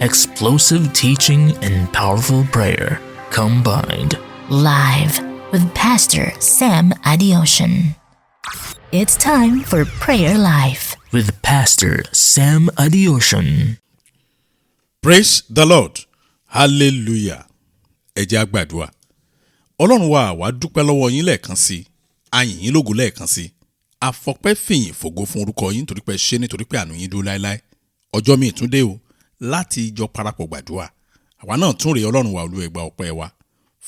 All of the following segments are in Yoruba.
Explosive teaching and powerful prayer combined. Live with Pastor Sam Adeosun. It's time for PrayerLIfe with Pastor Sam Adeosun. Praise the Lord. Hallelujah. Ẹ jẹ́ á gbàdúrà. Ọlọ́run wa wá dúpẹ́ lọ́wọ́ yín lẹ́ẹ̀kan sí. A yìn yín lógo lẹ́ẹ̀kan sí. A fọpẹ́ fìyìn fògo fún orúkọ yín torí pé ṣe nítorí pé àánú yín dúró láéláé. Ọjọ́ mi tún dé o láti jọ parapọ̀ gbàdúrà. Àwa náà tún rèé Ọlọ́run wa Olúwa ẹ gbà ọpẹ́ wa.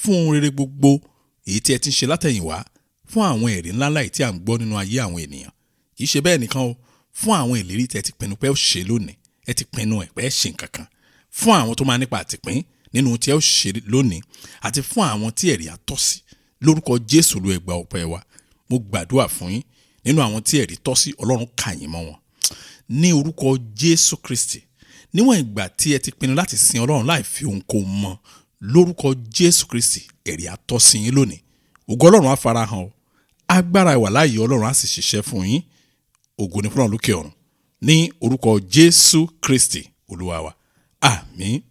Fún rere gbogbo èyí tí ẹ ti ń ṣe látẹ̀yìnwá, fún àwọn ẹ̀rí ńláńlá èyí tí à ń gbọ́ nínú ayé àwọn ènìyàn. Kì í ṣe bẹ́ẹ̀ nìkan o, fún àwọn ìlérí tí ẹ ti pinnu pé ó ṣe lónìí, ẹ ti pinnu ẹ̀ pé ẹ ṣe nǹkan kan. Fún àwọn tó máa nípa àtìpín nínú tí ẹ ó ṣe lónìí, àti fún àwọn tí ẹ̀rí àtọ́ sí. Lórúkọ Jésù Olúwa ẹ gbà ọpẹ́ wa. Mo gbàdúrà fún yín nínú àwọn tí ẹ̀rí tọ́ sí, Ọlọ́run kà yín mọ́ wọn. Ní orúkọ Jésù Kristi, níwọ̀n ìgbà tí ẹ ti pinnu láti sin Ọlọ́run láì fi ohunkóhun mọ́, lórúkọ Jésù Kristi, ẹ̀rí àtọ́ sí yín lónìí. Ògo Ọlọ́run á farahàn o. Agbára ìwà láàyè Ọlọ́run á sì ṣiṣẹ́ fún yín. Ògo ni fún Ọlọ́run lókè ọ̀run. Ní orúkọ Jésù Kristi Olúwa wa. Àmín.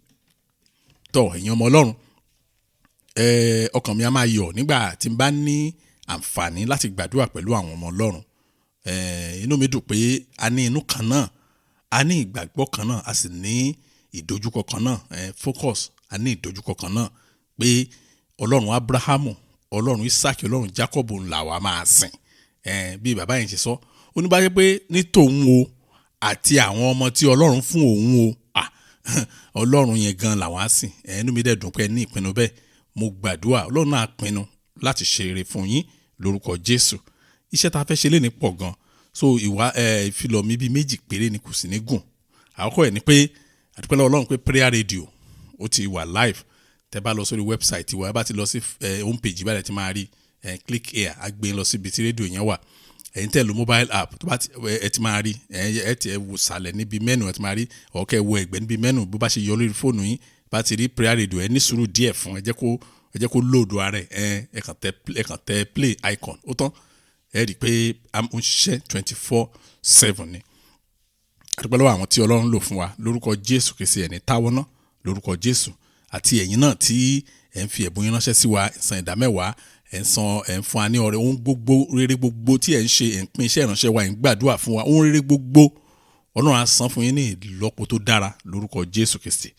Tọ́ ẹ̀yin ọmọ Ọlọ́run, ọkàn mi á máa yọ̀ nígbà tí n bá ní àǹfààní láti gbàdúrà pẹ̀lú àwọn ọmọ Ọlọ́run. Inú mi dùn pé a ní inú kan náà, a ní ìgbàgbọ́ kan náà, a sì ní ìdojúkọ kan náà, focus, a ní ìdojúkọ kan náà pé Ọlọ́run Abrahamu, Ọlọ́run Isaac, Ọlọ́run Jacob ńlá wa máa sìn. Bí bàbá yẹn ṣe sọ, ó ní bá jẹ́ pé ní tòun o àti àwọn ọmọ tí Ọlọ́run fún òun o, Ọlọ́run yẹn gan làwọn á sìn. Inú mi dẹ̀ dùn pé ní ìpinnu bẹ́ẹ̀. Mo gbàdúrà Ọlọ́run náà pinnu láti ṣe rere fún yín lórúkọ Jésù. Iṣẹ́ tá a fẹ́ ṣe lé ní pọ̀ gan. So ìfilọ̀ mi bíi méjì péré ni kò sí ní gùn. Àkọ́kọ́ ẹ̀ ni pé àdúpẹ́ lọ́wọ́ Ọlọ́run pé prayer radio ó ti wà live. Tẹ́ bá lọ sórí website wa, ẹ bá ti lọ sí home page báyìí ti máa rí click here, á gbé lọ síbi tí rédíò yẹn wà. Ẹ̀yin tẹ́ lo mobile app tó bá ẹ ti máa rí, ẹ ti wò sàlẹ̀ níbi menu, ẹ ti máa rí ọ̀kẹ́ wo ẹ̀gbẹ́ níbi menu bó bá ṣe yọ lórí fóònù yín bá ti rí prayer radio, ẹ ní sùúrù díẹ̀ fún ẹ jẹ́ kó load ara ẹ kàn tẹ play icon ó tán. Ẹ rí i pé a ń ṣiṣẹ́ 24/7 ni. Àdúpẹ́ lọ́wọ́ àwọn tí Ọlọ́run lò fún wa lórúkọ Jésù Kristi, ẹni táwọ́ náà lórúkọ Jésù, àti ẹ̀yin náà tí ẹ̀ ń fi ẹ̀bùn yín ránṣẹ́ sí wa, ìsan ìdámẹ́wàá, ẹ̀ ń fún wa ní ọrẹ, ohun gbogbo rere gbogbo tí ẹ̀ ń ṣe, ẹ̀ ń pín iṣẹ́ ìránṣẹ́ wa, ẹ̀ ń gbàdúrà fún wa, ohun rere gbogbo Ọlọ́run á san fún yín ní ìlọ́po tó dára lórúkọ Jésù Kristi.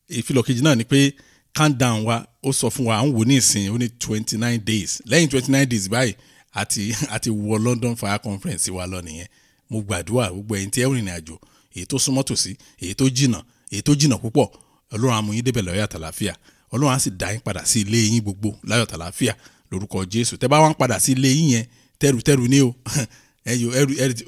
Ìfilọ̀ kejì náà ni pé countdown wa ó sọ fún wa, à ń wò ní ìsìn, ó ní 29 days. Lẹ́yìn 29 days báyìí àti wọ London Fire Conference wa lọ nìyẹn. Mo gbàdúrà gbogbo ẹ̀yin tí ẹ rìnrìn àjò, èyí tó súnmọ́ tòsí, èyí tó jìnnà púpọ̀, Ọlọ́run á mú yín débẹ̀ láyọ̀ àtàlàáfíà. Ọlọ́run á sì dá yín padà sí ilé yín gbogbo láyọ̀ àtàlàáfíà lórúkọ Jésù. Tẹ́ bá wá ń padà sí ilé yín yẹn tẹ́rù ní o. Ẹrù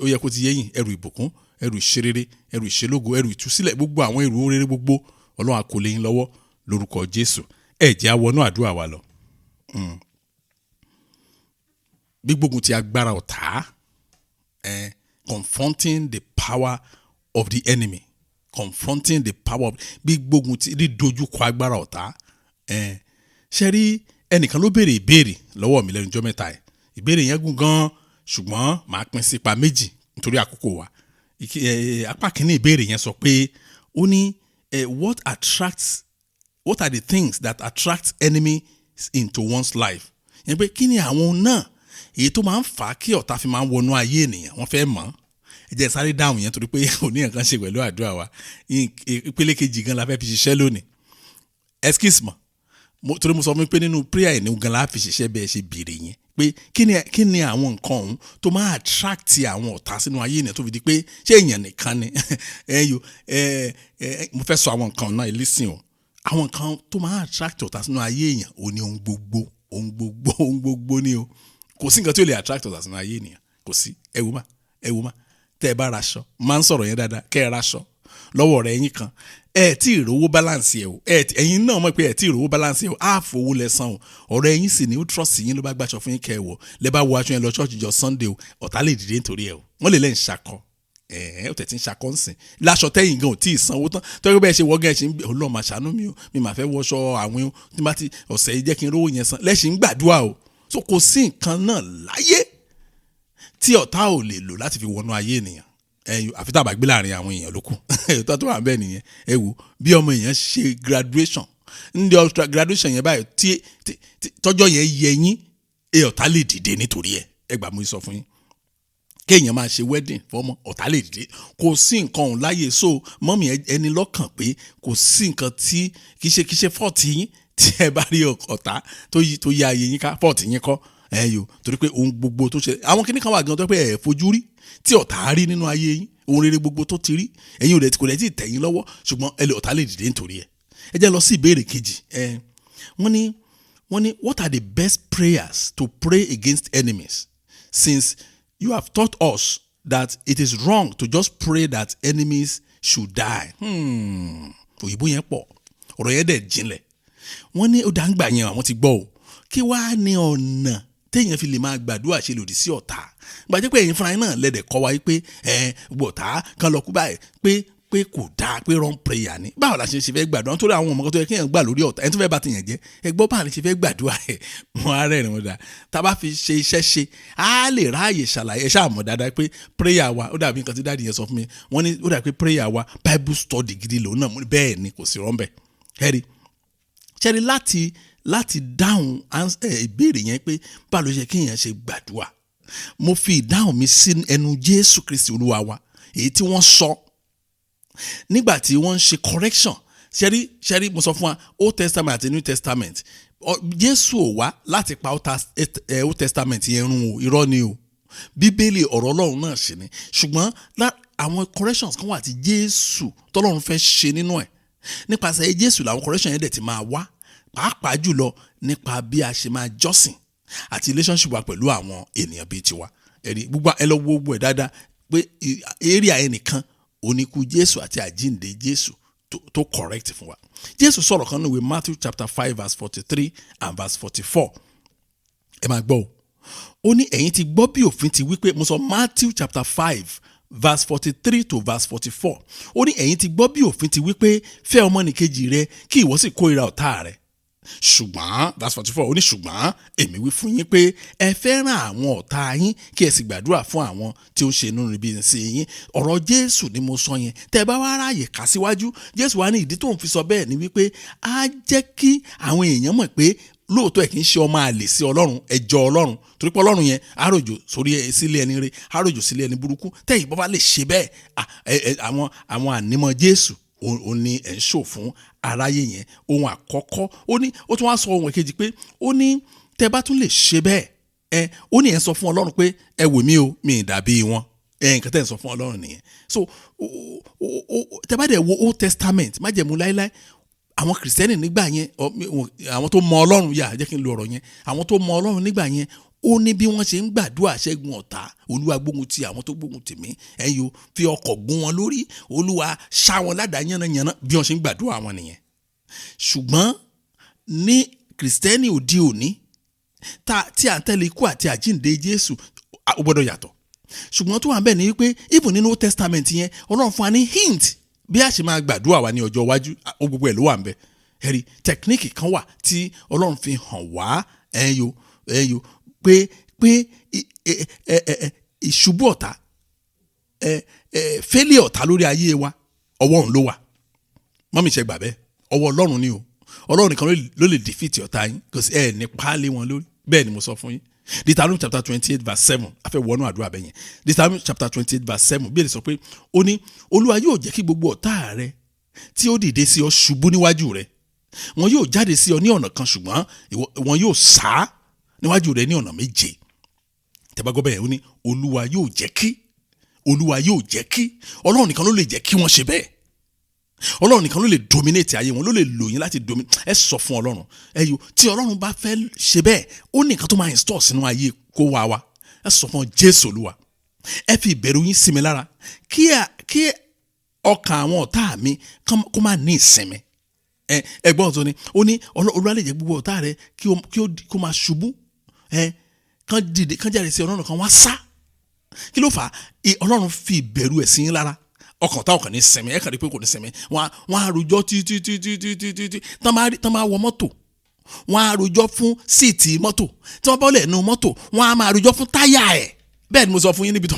ó yẹ kó ti yé yín, ẹrù ìbùkún, ẹrù ìṣerere, ẹrù ìṣelógo, ẹrù ìtúsílẹ̀, gbogbo àwọn ẹrù rere gbogbo Ọlọ́run á kó lé yín lọ́wọ́ lórúkọ Jésù. Ẹ jẹ́ á wọnú àdúrà wa lọ. Gbígbógun ti agbára ọ̀tá, confronting the power of the enemy, confronting the power of gbígbógun ti dídojúkọ agbára ọ̀tá. Ṣé rí ẹnìkan ló béèrè ìbéèrè lọ́wọ́ mi lẹ́nu ọjọ́ mẹ́ta ẹ̀. Ìbéèrè yẹn gùn gan, ṣùgbọ́n màá pín sí ipa méjì nítorí àkókò wa. Apá kìíní ìbéèrè yẹn sọ pé ó ní what are the things that attract enemies into one's life? Yẹn pé kí ni àwọn náà èyí tó máa ń fà á kí ọ̀tá fi máa ń wọnú ayé ènìyàn, wọ́n fẹ́ mọ̀. Ẹ jẹ́ sáré dáhùn yẹn torí pé òní nǹkan ṣe pẹ̀lú àdúrà wa. Ìpele kejì gan la fẹ́ fi ṣiṣẹ́ lónìí. Excuse me, torí mo sọ fún mi pé nínú prayer yẹn gan la fi ṣiṣẹ́ bẹ́ẹ̀ ṣe béèrè yẹn pé kí ni àwọn nǹkan ọ̀hún tó máa attract àwọn ọ̀tá sínú ayé ènìyàn tó fi di pé ṣé èèyàn nìkan ni. Mo fẹ́ sọ àwọn nǹkan náà, listen o. Àwọn nǹkan tó máa attract ọ̀tá sínú ayé èèyàn ò ní ohun gbogbo ni o. Kò sí nǹkan tí ó lè attract ọ̀tá sínú ayé ènìyàn, kò sí. Ẹ wò má tẹ́ ẹ bá raṣọ, máa ń sọ̀rọ̀ yẹn dáadáa, kẹ́ ẹ raṣọ lọ́wọ́ rẹ̀ yín kan, ẹ tí ì rówó balance ẹ o, ẹ̀yin náà mọ̀ pé ẹ tí ì rówó balance ẹ o, á fowó lẹ́sàn o, ọ̀rọ̀ ẹ̀yin sì ni ó trust yín ló bá gbàṣọ fún yín kẹ́ ẹ wọ̀, lẹ́ bá wọ aṣọ yẹn lọ church jọ Sunday o, ọ̀tá lè dìde nítorí ẹ o, wọ́n lè lẹ́yìn ṣakọ, ó tẹ̀ tí ń ṣakọ ń sìn, láṣọ tẹ́yìn gan ò tí ì sanwó tán, tọ́jú bẹ́ẹ̀ ṣe wọ́gẹ́ ṣe ń gbé Ọlọ́run máa ṣàánú mi o, mi máa fẹ́ wọṣọ àwìn o, tí bá ti ọ̀sẹ̀ yìí jẹ́ kí n rówó yẹn san, lẹ́ṣin ń gbàdúrà o. So kò sí nǹkan náà láyé tí ọ̀tá ò lè lò láti fi wọnú ayé ènìyàn. àfi tá a bá gbé láàrin àwọn èèyàn lókù tó wà bẹ́ẹ̀ nìyẹn ẹ wò bí ọmọ èèyàn ṣe graduation ndí graduation yẹn báyìí tí tọ́jọ́ yẹn yẹ yín ọ̀tá lè dìde nítorí ẹ gbà mú sọ fún yín kéèyàn máa ṣe wedding fọmọ ọ̀tá lè dìde kò sí nǹkan òun láyè so mọ́mì ẹni lọ́kàn pé kò sí nǹkan tí kì í ṣe fọ́ọ̀tì yín tí ẹ bá rí ọ̀tá tó yí ayé yín ká fọ́ọ̀tì yín kọ́ torí pé ohun gbogbo tó ṣe àwọn kìnnìkan wà gan tó pé ẹ fojú rí tí ọ̀tá rí nínú ayé yín ohun rere gbogbo tó ti rí ẹ̀yin kò lè tí ì tẹ̀yìn lọ́wọ́ ṣùgbọ́n ọ̀tá lè dìde nítorí ẹ jẹ́ lọ sí ìbéèrè kejì wọ́n ní what are the best prayers to pray against enemies since you have taught us that it is wrong to just pray that enemies should die. Òyìnbó yẹn pọ̀ ọ̀rọ̀ yẹn dẹ̀ jinlẹ̀ wọ́n ní ó dá ń gbà yẹn àwọn ti gbọ́ o kí wàá ní ọ̀nà téèyàn fi lè máa gbàdúrà ṣe lòdì sí ọ̀tá gbàjẹ́ pé ẹ̀yin fúnra yín náà lẹ́dẹ̀ kọ́ wa pé gbọ̀tá kan lọ kú báyìí pé kò dáa pé wrong prayer ni báwo la ṣe fẹ́ gbàdúrà nítorí àwọn ọmọ kan tó yẹ kéèyàn gbà lórí ọ̀tá ẹni tó fẹ́ bá ti yàn jẹ́ ẹ gbọ́ báwo la ṣe fẹ́ gbàdúrà wọn á rẹ́rìn wọn dáa tá a bá fi ṣe iṣẹ́ ṣe á lè ráàyè ṣàlàyé ẹ ṣáà mọ̀ dáadáa pé prayer wa ó dàbí nǹkan tí dáàdì yẹn sọ fún mi wọ́n ní ó dàbí pé prayer wa bible study gidi lòun náà bẹ́ẹ̀ ni kò sí rọ́ńbẹ́ ṣẹ́rí láti dáhùn ìbéèrè yẹn pé báwo ló ṣe kéèyàn ṣe gbàdúrà mo fi ìdáhùn mi sí ẹnu Jésù Kristi Olúwa wa èyí tí wọ́n sọ nígbà tí wọ́n ń ṣe correction ṣẹ́rí mo sọ fún wa Old Testament àti New Testament Jésù ò wá láti pa Old Testament yẹn run o irọ́ ni o Bíbélì ọ̀rọ̀ Ọlọ́run náà ṣe ni ṣùgbọ́n àwọn corrections kan wà tí Jésù tọ́lọ́run fẹ́ ṣe nínú ẹ̀ nípasẹ̀ Jésù làwọn correction yẹn dẹ̀ ti máa wá pàápàá jùlọ nípa bí a ṣe máa jọ́sìn àti relationship wa pẹ̀lú àwọn ènìyàn bíi tiwa ẹ̀rí gbogbo ẹ lọ wo gbogbo ẹ̀ dáadáa pé area ẹnìkan oníkú Jésù àti àjíǹde Jésù tó correct fún wa Jésù sọ̀rọ̀ kan nínú ìwé Matthew chapter 5 verse 43 and verse 44 ẹ máa gbọ́ ó ní ẹ̀yin ti gbọ́ bí òfin ti wí pé mo sọ Matthew chapter 5 verse 43 to verse 44 ó ní ẹ̀yin ti gbọ́ bí òfin ti wí pé fẹ́ ọmọnìkejì rẹ kí ìwọ sì kórìíra ọ̀tá rẹ ṣùgbọ́n verse 44 ó ní ṣùgbọ́n èmi wí fún yín pé ẹ fẹ́ràn àwọn ọ̀tá yín kí ẹ sì gbàdúrà fún àwọn tí ó ń ṣe inú níbi sí yín ọ̀rọ̀ Jésù ni mo sọ yẹn tẹ́ ẹ bá wá ráàyè kà síwájú Jésù wá ní ìdí tó ń fi sọ bẹ́ẹ̀ ni wípé á jẹ́ kí àwọn èèyàn mọ̀ pé lóòótọ́ ẹ̀ kì í ṣe ọmọ àlè sí Ọlọ́run ẹjọ́ Ọlọ́run torí pé Ọlọ́run yẹn àròjò sílé ẹni rere àròjò sílé ẹni burúkú tẹ́yìn bọ́ bá lè ṣe bẹ́ẹ̀ àwọn ànímọ́ Jésù ó ní ẹ̀ ń ṣò fún aráyé yẹn ohun àkọ́kọ́ ó ní ó tún wá sọ ohun èkejì pé ó ní tẹ́ bá tún lè ṣe bẹ́ẹ̀ ó ní ẹ̀ ń sọ fún Ọlọ́run pé ẹ wò mí o mi ì dàbí wọn nǹkan tẹ́ ń sọ fún Ọlọ́run nìyẹn so tẹ́ bá dẹ̀ wo Old Testament májẹ̀mú láíláí àwọn kìrìsìtẹ́nì nígbà yẹn àwọn tó mọ Ọlọ́run yà jẹ́ kí n lo ọ̀rọ̀ yẹn àwọn tó mọ Ọlọ́run nígbà yẹn ó ní bí wọ́n ṣe ń gbàdúrà ṣẹ́gun ọ̀tá Olúwa gbógun ti àwọn tó gbógun tì mí ẹ̀yin o fi ọkọ̀ gún wọn lórí Olúwa ṣá wọn ládàá yánnayànna bí wọ́n ṣe ń gbàdúrà wọn nìyẹn ṣùgbọ́n ní kìrìsìtẹ́nì òde òní tí à ń tẹ̀lé ikú àti àjíǹde Jésù ó gbọ́dọ̀ yàtọ̀ ṣùgbọ́n tó wà bẹ́ẹ̀ ni wípé even nínú Old Testament yẹn Ọlọ́run fún wa ní hint bí a ṣe máa gbàdúrà wa ní ọjọ́ iwájú gbogbo ẹ̀ ló wà ń bẹ ẹ̀rí tẹkíníkì kan wà tí Ọlọ́run fi hàn wá ẹ̀yọ pé ìṣubú ọ̀tá fẹ́lẹ̀ ọ̀tá lórí ayé wa ọwọ́ òun ló wà mọ́mí ṣe gbà bẹ́ẹ̀ ọwọ́ Ọlọ́run ni o Ọlọ́run nìkan ló lè defeat ọ̀tá yín kò sí ẹ̀ ní páálí wọn lórí bẹ́ẹ̀ ni mo sọ fún yín Deuteronomy chapter 28 verse 7 afẹ́ wọnú àdúrà bẹ́yẹn Deuteronomy chapter 28 verse 7 bí èdè sọ pé ó ní Olúwa yóò jẹ́ kí gbogbo ọ̀tá rẹ tí ó dìde sí ọ ṣubú níwájú rẹ wọn yóò jáde sí ọ ní ọ̀nà kan ṣùgbọ́n wọn yóò sá níwájú rẹ ní ọ̀nà méje tẹ́bá gbọ́ bẹ́ẹ̀ ó ní Olúwa yóò jẹ́ kí Ọlọ́run nìkan ló lè jẹ́ kí wọ́n ṣe bẹ́ẹ̀ Ọlọ́run nìkan ló lè dominate ayé wọn ló lè lò yín láti dominate ẹ sọ fún Ọlọ́run ẹyọ tí Ọlọ́run bá fẹ́ ṣe bẹ́ẹ̀ ó ní nǹkan tó máa install sínú ayé kó wá ẹ sọ fún Jésù Olúwa ẹ fi ìbẹ̀rù yín sí mi lára kí ọkàn àwọn ọ̀tá mi kó má ní ìsinmi ẹgbọ́n tó ní ó ní Olúwa lè jẹ́ gbogbo ọ̀tá rẹ kó máa ṣubú kán jáde sí Ọlọ́run kan wá sá kí ló fà á Ọlọ́run fi ìbẹ̀rù ẹ̀ sí yín lára ọkàn táwọn kan ní sinmi ẹ kàn rí pé kò ní sinmi wọn á rojọ́ títí tán máa wọ mọ́tò wọn á rojọ́ fún síìtì mọ́tò tí wọ́n bá lẹ̀ nu mọ́tò wọn á máa rojọ́ fún táyà ẹ̀ bẹ́ẹ̀ ni mo sọ fún yín níbi tó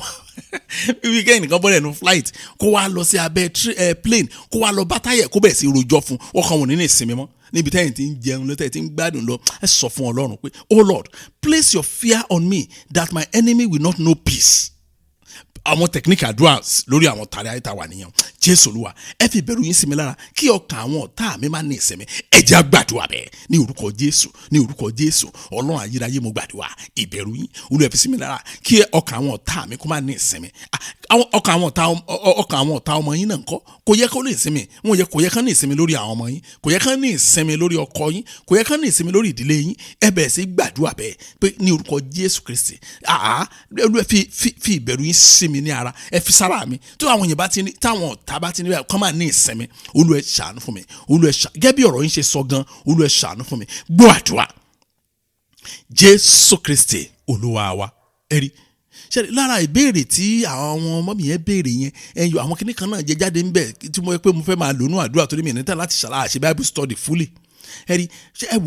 bí kẹ́hìn nìkan bọ́lẹ̀ nù flight kó wá lọ sí abẹ́ plane kó wá lọ bá táyẹ̀ kó bẹ̀rẹ̀ sí rojọ́ fún ọkàn wọn nínú ìsinmi mọ́ níbi tẹ́yìn tí ń jẹun lọ tẹ́yìn tí ń gbádùn lọ ẹ sọ fún Ọlọ́run pé oh Lord, place your fear on me that my enemy will not know peace. Àwọn technique àdúrà lórí àwọn tàrí àyíká wà nìyẹn. Jésù Olúwa ẹ fi ìbẹ̀rù yín sí mi lára kí ọkàn àwọn ọ̀tá mi má ní ìsinmi. Ẹ jẹ́ á gbàdúrà bẹ́ẹ̀ ní orúkọ Jésù, ní orúkọ Jésù. Ọlọ́run ayérayé mo gbàdúrà ìbẹ̀rù yín Olúwa ẹ fi sí mi lára kí ọkàn àwọn ọ̀tá mi kó má ní ìsinmi. Ọkàn àwọn ọ̀tá ọmọ yín náà ńkọ́ kò yẹ kó ní ìsinmi. Kò yẹ kán ní ìsinmi lórí àwọn ọmọ yín, kò yẹ kán ní ìsinmi lórí ọkọ yín, kò yẹ kán ní ìsinmi lórí ìdílé yín. Ẹ bẹ̀rẹ̀ sí gbàdúrà bẹ́ẹ̀ pé ní orúkọ Jésù Kristi Olúwa fi ìbẹ̀rù yín sí mi ní ara, ẹ fi sára mi tó àwọn yẹn bá ti ní táwọn ọ̀tá bá ti ní báyìí kọ́ máa ní ìsinmi. Olúwa ẹ ṣàánú fún mi, Olúwa ẹ ṣàánú gẹ́gẹ́ bí ọ̀rọ̀ yín ṣe sọ gan, Olúwa ẹ ṣàánú fún mi. Gbọ́ àdúrà Jésù Kristi Olúwa wa. Ẹ rí ṣe lára ìbéèrè tí àwọn ọmọ mi yẹn béèrè yẹn ẹyọ àwọn kinní kan náà jẹ jáde ń bẹ tí mo yẹ pé mo fẹ́ máa lónú àdúrà torí mi níta láti ṣàlàyé ṣe Bible study fully. Ẹ rí ṣe ẹ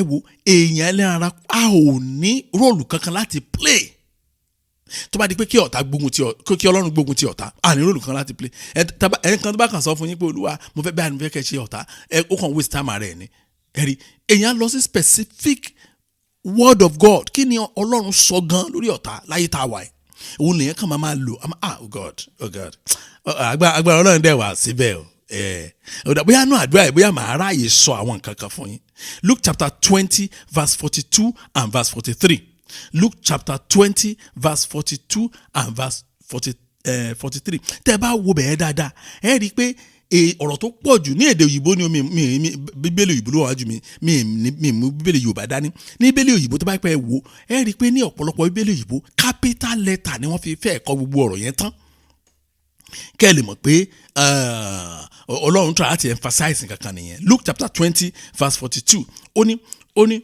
wo èèyàn ẹlẹ́ran ara a ò ní róòlù kankan láti play tó bá di pé kí ọ̀tá gbógun ti kí Ọlọ́run gbógun ti ọ̀tá a ní róòlù kan láti play. Ẹnìkan tó bá kàn sọ fún yín pé Olúwa mo fẹ́ báyìí mo fẹ́ kẹ́ ṣe ọ̀tá ó kàn waste time rẹ̀ ni. Ẹ rí èèyàn lọ sí specific word of God kí ni Ọlọ́run sọ gan lórí ọ̀tá láyé tá a wà yìí òun lèyàn kàn máa lò oh God agbára Ọlọ́run dẹ̀ wá síbẹ̀ o bóyá náà àdúrà yìí bóyá màá ráàyè sọ àwọn nǹkan kan fún yín. Luke chapter 20 verse 42 and verse 43. Luke chapter 20 verse 42 and verse 43. Tẹ́ bá wo bẹ̀ẹ́ dáadáa ẹ rí i pé ọ̀rọ̀ tó pọ̀ jù ní èdè òyìnbó ni bíbélì òyìnbó ló wà jù mi mú bíbélì Yorùbá dání. Ní bíbélì òyìnbó tó bá pẹ́ wò ẹ rí i pé ní ọ̀pọ̀lọpọ̀ bíbélì òyìnbó capital letter ni wọ́n fi fẹ́ kọ gbogbo ọ̀rọ̀ yẹn tán. Kẹ́ ẹ lè mọ̀ pé Ọlọ́run tó láti emphasize kankan nìyẹn. Luke chapter 20 verse 42 ó ní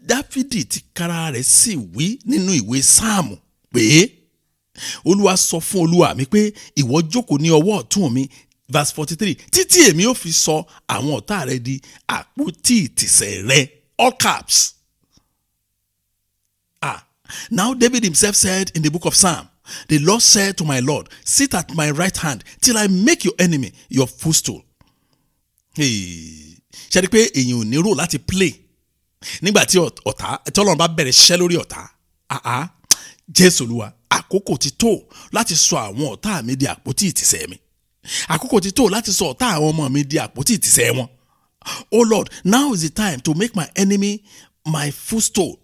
Dáfídì ti kára rẹ̀ sì wí nínú ìwé Sáàmù pé Olúwa sọ fún Olúwa mi pé ìwọ jókòó ní ọwọ́ ọ̀tún mi. Verse 43 títí èmi ó fi sọ àwọn ọ̀tá rẹ di àpótí ìtìsẹ̀ rẹ. All caps. Now David himself said in the book of Psalm, the Lord said to my Lord, sit at my right hand till I make your enemy your footstool. Ṣé rí pé èyàn ò ní rò láti play nígbà tí ọ̀tá tí Ọlọ́run bá bẹ̀rẹ̀ ṣẹ́ lórí ọ̀tá. Jésù Olúwa àkókò ti tó láti sọ àwọn ọ̀tá mi di àpótí ìtìsẹ̀ mi. Àkókò ti tó láti sọ ọ̀tá àwọn ọmọ mi di àpótí ìtìsẹ̀ wọn. Oh Lord, now is the time to make my enemy my footstool.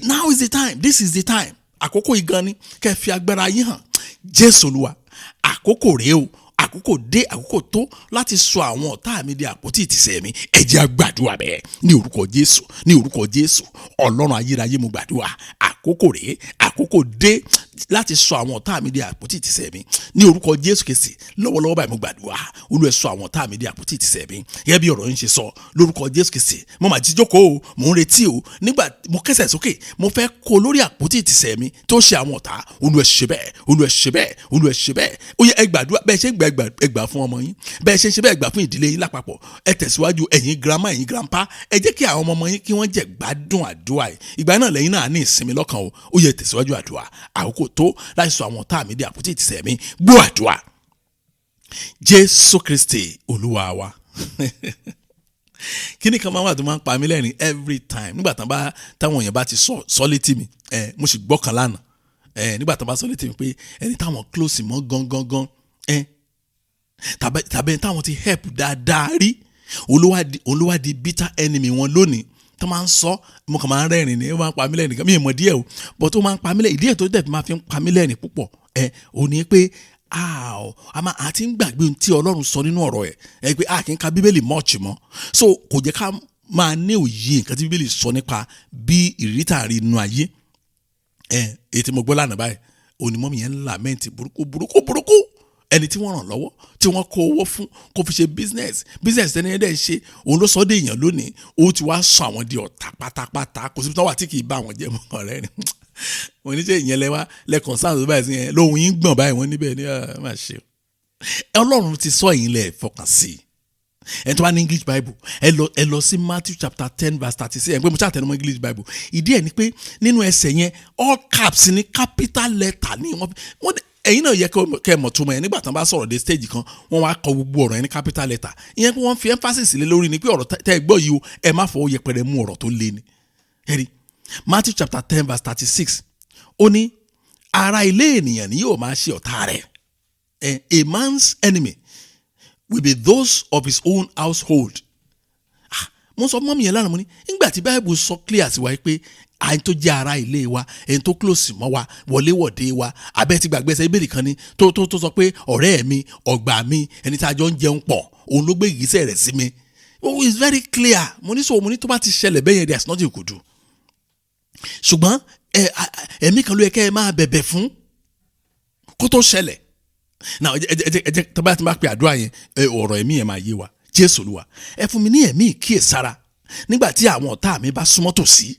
Now is the time. This is the time. Àkókò igan ni kẹ́ fi agbára yín hàn. Jésù Olúwa àkókò rèé o. Àkókò dé àkókò tó láti sọ àwọn ọ̀tá mi di àpótí ìtìsẹ̀ mi. Ẹ jẹ́ á gbàdúrà bẹ́ẹ̀ ní orúkọ Jésù, ní orúkọ Jésù. Ọlọ́run ayérayé mo gbàdúrà àkókò rèé àkókò dé láti sọ àwọn ọ̀tá mi di àpótí ìtìsẹ̀ mi ní orúkọ Jésù Kristi. Lọ́wọ́lọ́wọ́ báyìí mo gbàdúrà Olúwa sọ àwọn ọ̀tá mi di àpótí ìtìsẹ̀ mi gẹ́gẹ́ bí ọ̀rọ̀ yín ṣe sọ lórúkọ Jésù Kristi. Mo máa jí jókòó mo ń retí o nígbà mo kẹsẹ̀ sókè mo fẹ́ kó lórí àpótí ìtìsẹ̀ mi tó ṣe àwọn ọ̀tá. Olúwa ṣe bẹ́ẹ̀, Olúwa ṣe bẹ́ẹ̀, Olúwa ṣe bẹ́ẹ̀. Ó yẹ ẹ gbàdúrà bẹ́ẹ̀ ṣe gbà fún ọmọ yín bẹ́ẹ̀ ṣe bẹ́ẹ̀ gbà fún ìdílé yín lápapọ̀. Ẹ tẹ̀síwájú ẹ̀yin grandma ẹ̀yin grandpa ẹ jẹ́ kí àwọn ọmọ yín kí wọ́n jẹ gbádùn àdúrà yìí. Ìgbà náà lẹ́yìn náà ní ìsinmi lọ́kàn o. Ó yẹ tẹ̀síwájú àdúrà àkókò tó láti sọ àwọn ọ̀tá mi di àpótí ìtìsẹ̀ mi. Gbọ́ àdúrà Jésù Kristi Olúwa wa. Kíni kan máa wà tó máa ń pa mí lẹ́rìn every time nígbà táwọn èèyàn bá ti sọ létí mi. Mo sì gbọ́ kan lánàá nígbà tán bá sọ létí mi pé ẹni táwọn close mọ́ gangan tàbí táwọn ti help dáadáa rí olúwa di bitter enemy wọn lónìí tó máa ń sọ mo kàn máa ń rẹ́rìn ni ó máa ń pa mí lẹ́rìn kan mi ì mọ̀ díẹ̀ o but tó máa ń pa mí lẹ́rìn díẹ̀ tó dẹ̀ máa fi ń pa mí lẹ́rìn púpọ̀ ò ní pé a ti ń gbàgbé ohun tí Ọlọ́run sọ nínú ọ̀rọ̀ ẹ̀ pé a kì í ka Bíbélì much mọ́ so kò jẹ́ ká máa ní òye nǹkan tí Bíbélì sọ nípa bí ìrírí tààrí inú ayé èyí tí mo gbọ́ lánàá báyìí onímọ̀mí yẹn ń lament burúkú ẹni tí wọ́n ràn lọ́wọ́ tí wọ́n kó owó fún kó fi ṣe business tẹ́ni ẹ̀ dẹ̀ ṣe òun ló sọ dé èèyàn lónìí ó ti wá sọ àwọn di ọ̀tá pátápátá kò sí tó wà tí kì í bá àwọn jẹ́ mọ́ ọ̀rẹ́ rẹ̀ wọ́n ní ṣe ìyẹn lẹ́kàn sáà tó báyìí sí yẹn lóhun yín gbọ̀n báyìí wọ́n níbẹ̀ ní máa ṣe Ọlọ́run ti sọ yín lẹ̀ fọkàn sí ẹni tó bá ní English Bible ẹ lọ sí Matthew chapter 10 verse 36 ẹ̀ pé mo ṣáà tẹnu mọ́ English Bible. Ìdí ẹ̀ ni pé nínú ẹsẹ̀ yẹn all caps ní capital letter ní wọ́n ẹ̀yin náà yẹ kẹ́ ẹ mọ̀ tó mọ̀ ẹ̀ nígbà tí wọ́n bá sọ̀rọ̀ dé stage kan wọ́n wá kọ gbogbo ọ̀rọ̀ yẹn ní capital letter. Ìyẹn pé wọ́n fi emphasis lé lórí ni pé ọ̀rọ̀ tẹ́ ẹ gbọ́ yìí o ẹ má fọwọ́ yẹpẹrẹ mú ọ̀rọ̀ tó lé ni. ẹ̀rí Matthew chapter 10 verse 36 ó ní ara ilé ènìyàn ni yóò máa ṣe ọ̀tá rẹ̀. A man's enemy will be those of his own household. Mo sọ mọ́ mi yẹn lánàá mo ní nígbà tí Bible sọ clear sí wa pé àyìn tó jẹ́ ara ilé wa ẹni tó close mọ́ wa wọléwọ̀dé wa abẹ́ ti gbàgbé ẹsẹ̀ ìbéèrè kan ní tó sọ pé ọ̀rẹ́ mi ọ̀gbà mi ẹni tí a jọ ń jẹun pọ̀ òun ló gbé ìgbésẹ̀ rẹ̀ sí mi. It's very clear. Mo ní tó bá ti ṣẹlẹ̀ bẹ́ẹ̀ yẹn there's nothing you could do. Ṣùgbọ́n ẹ̀mí kan ló yẹ kẹ́ ẹ máa bẹ̀bẹ̀ fún kó tó ṣẹlẹ̀. Now ẹ tó bá ti máa pe àdúrà yẹn ọ̀rọ̀ ẹ̀mí yẹn máa yé wa. Jésù Olúwa ẹ fún mi ní ẹ̀mí ìkíyèsára nígbà tí àwọn ọ̀tá mi bá súnmọ́ tòsí.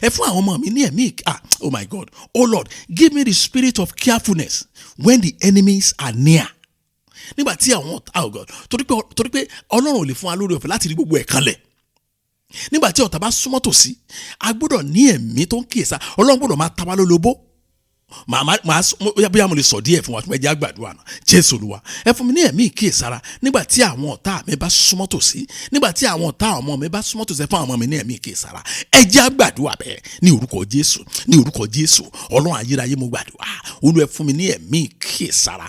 Ẹ fún àwọn ọmọ mi ní ẹ̀mí oh my God, oh Lord, give me the spirit of carefulness when the enemies are near. Nígbà tí àwọn oh God, torí pé Ọlọ́run ò lè fún wa lórí ọ̀fẹ́ láti rí gbogbo ẹ̀ kanlẹ̀. Nígbà tí ọ̀tá bá súnmọ́ tòsí a gbọ́dọ̀ ní ẹ̀mí tó ń kíyèsá. Ọlọ́run gbọ́dọ̀ máa ta wá lólobó. Bóyá mo lè sọ díẹ̀ fún wa tí mo jẹ́ àgbàdua náà. Jésù Olúwa ẹ fún mi ní ẹ̀mí ìkíyèsára nígbà tí àwọn ọ̀tá mi bá súnmọ́ tòsí. Nígbà tí àwọn ọ̀tá ọmọ mi bá súnmọ́ tòsí ẹ fún àwọn ọmọ mi ní ẹ̀mí ìkíyèsára. Ẹ jẹ́ àgbàdua bẹ́ẹ̀ ní orúkọ Jésù, ní orúkọ Jésù. Ọlọ́run ayérayé mo gbàdúrà. Olúwa ẹ fún mi ní ẹ̀mí ìkíyèsára.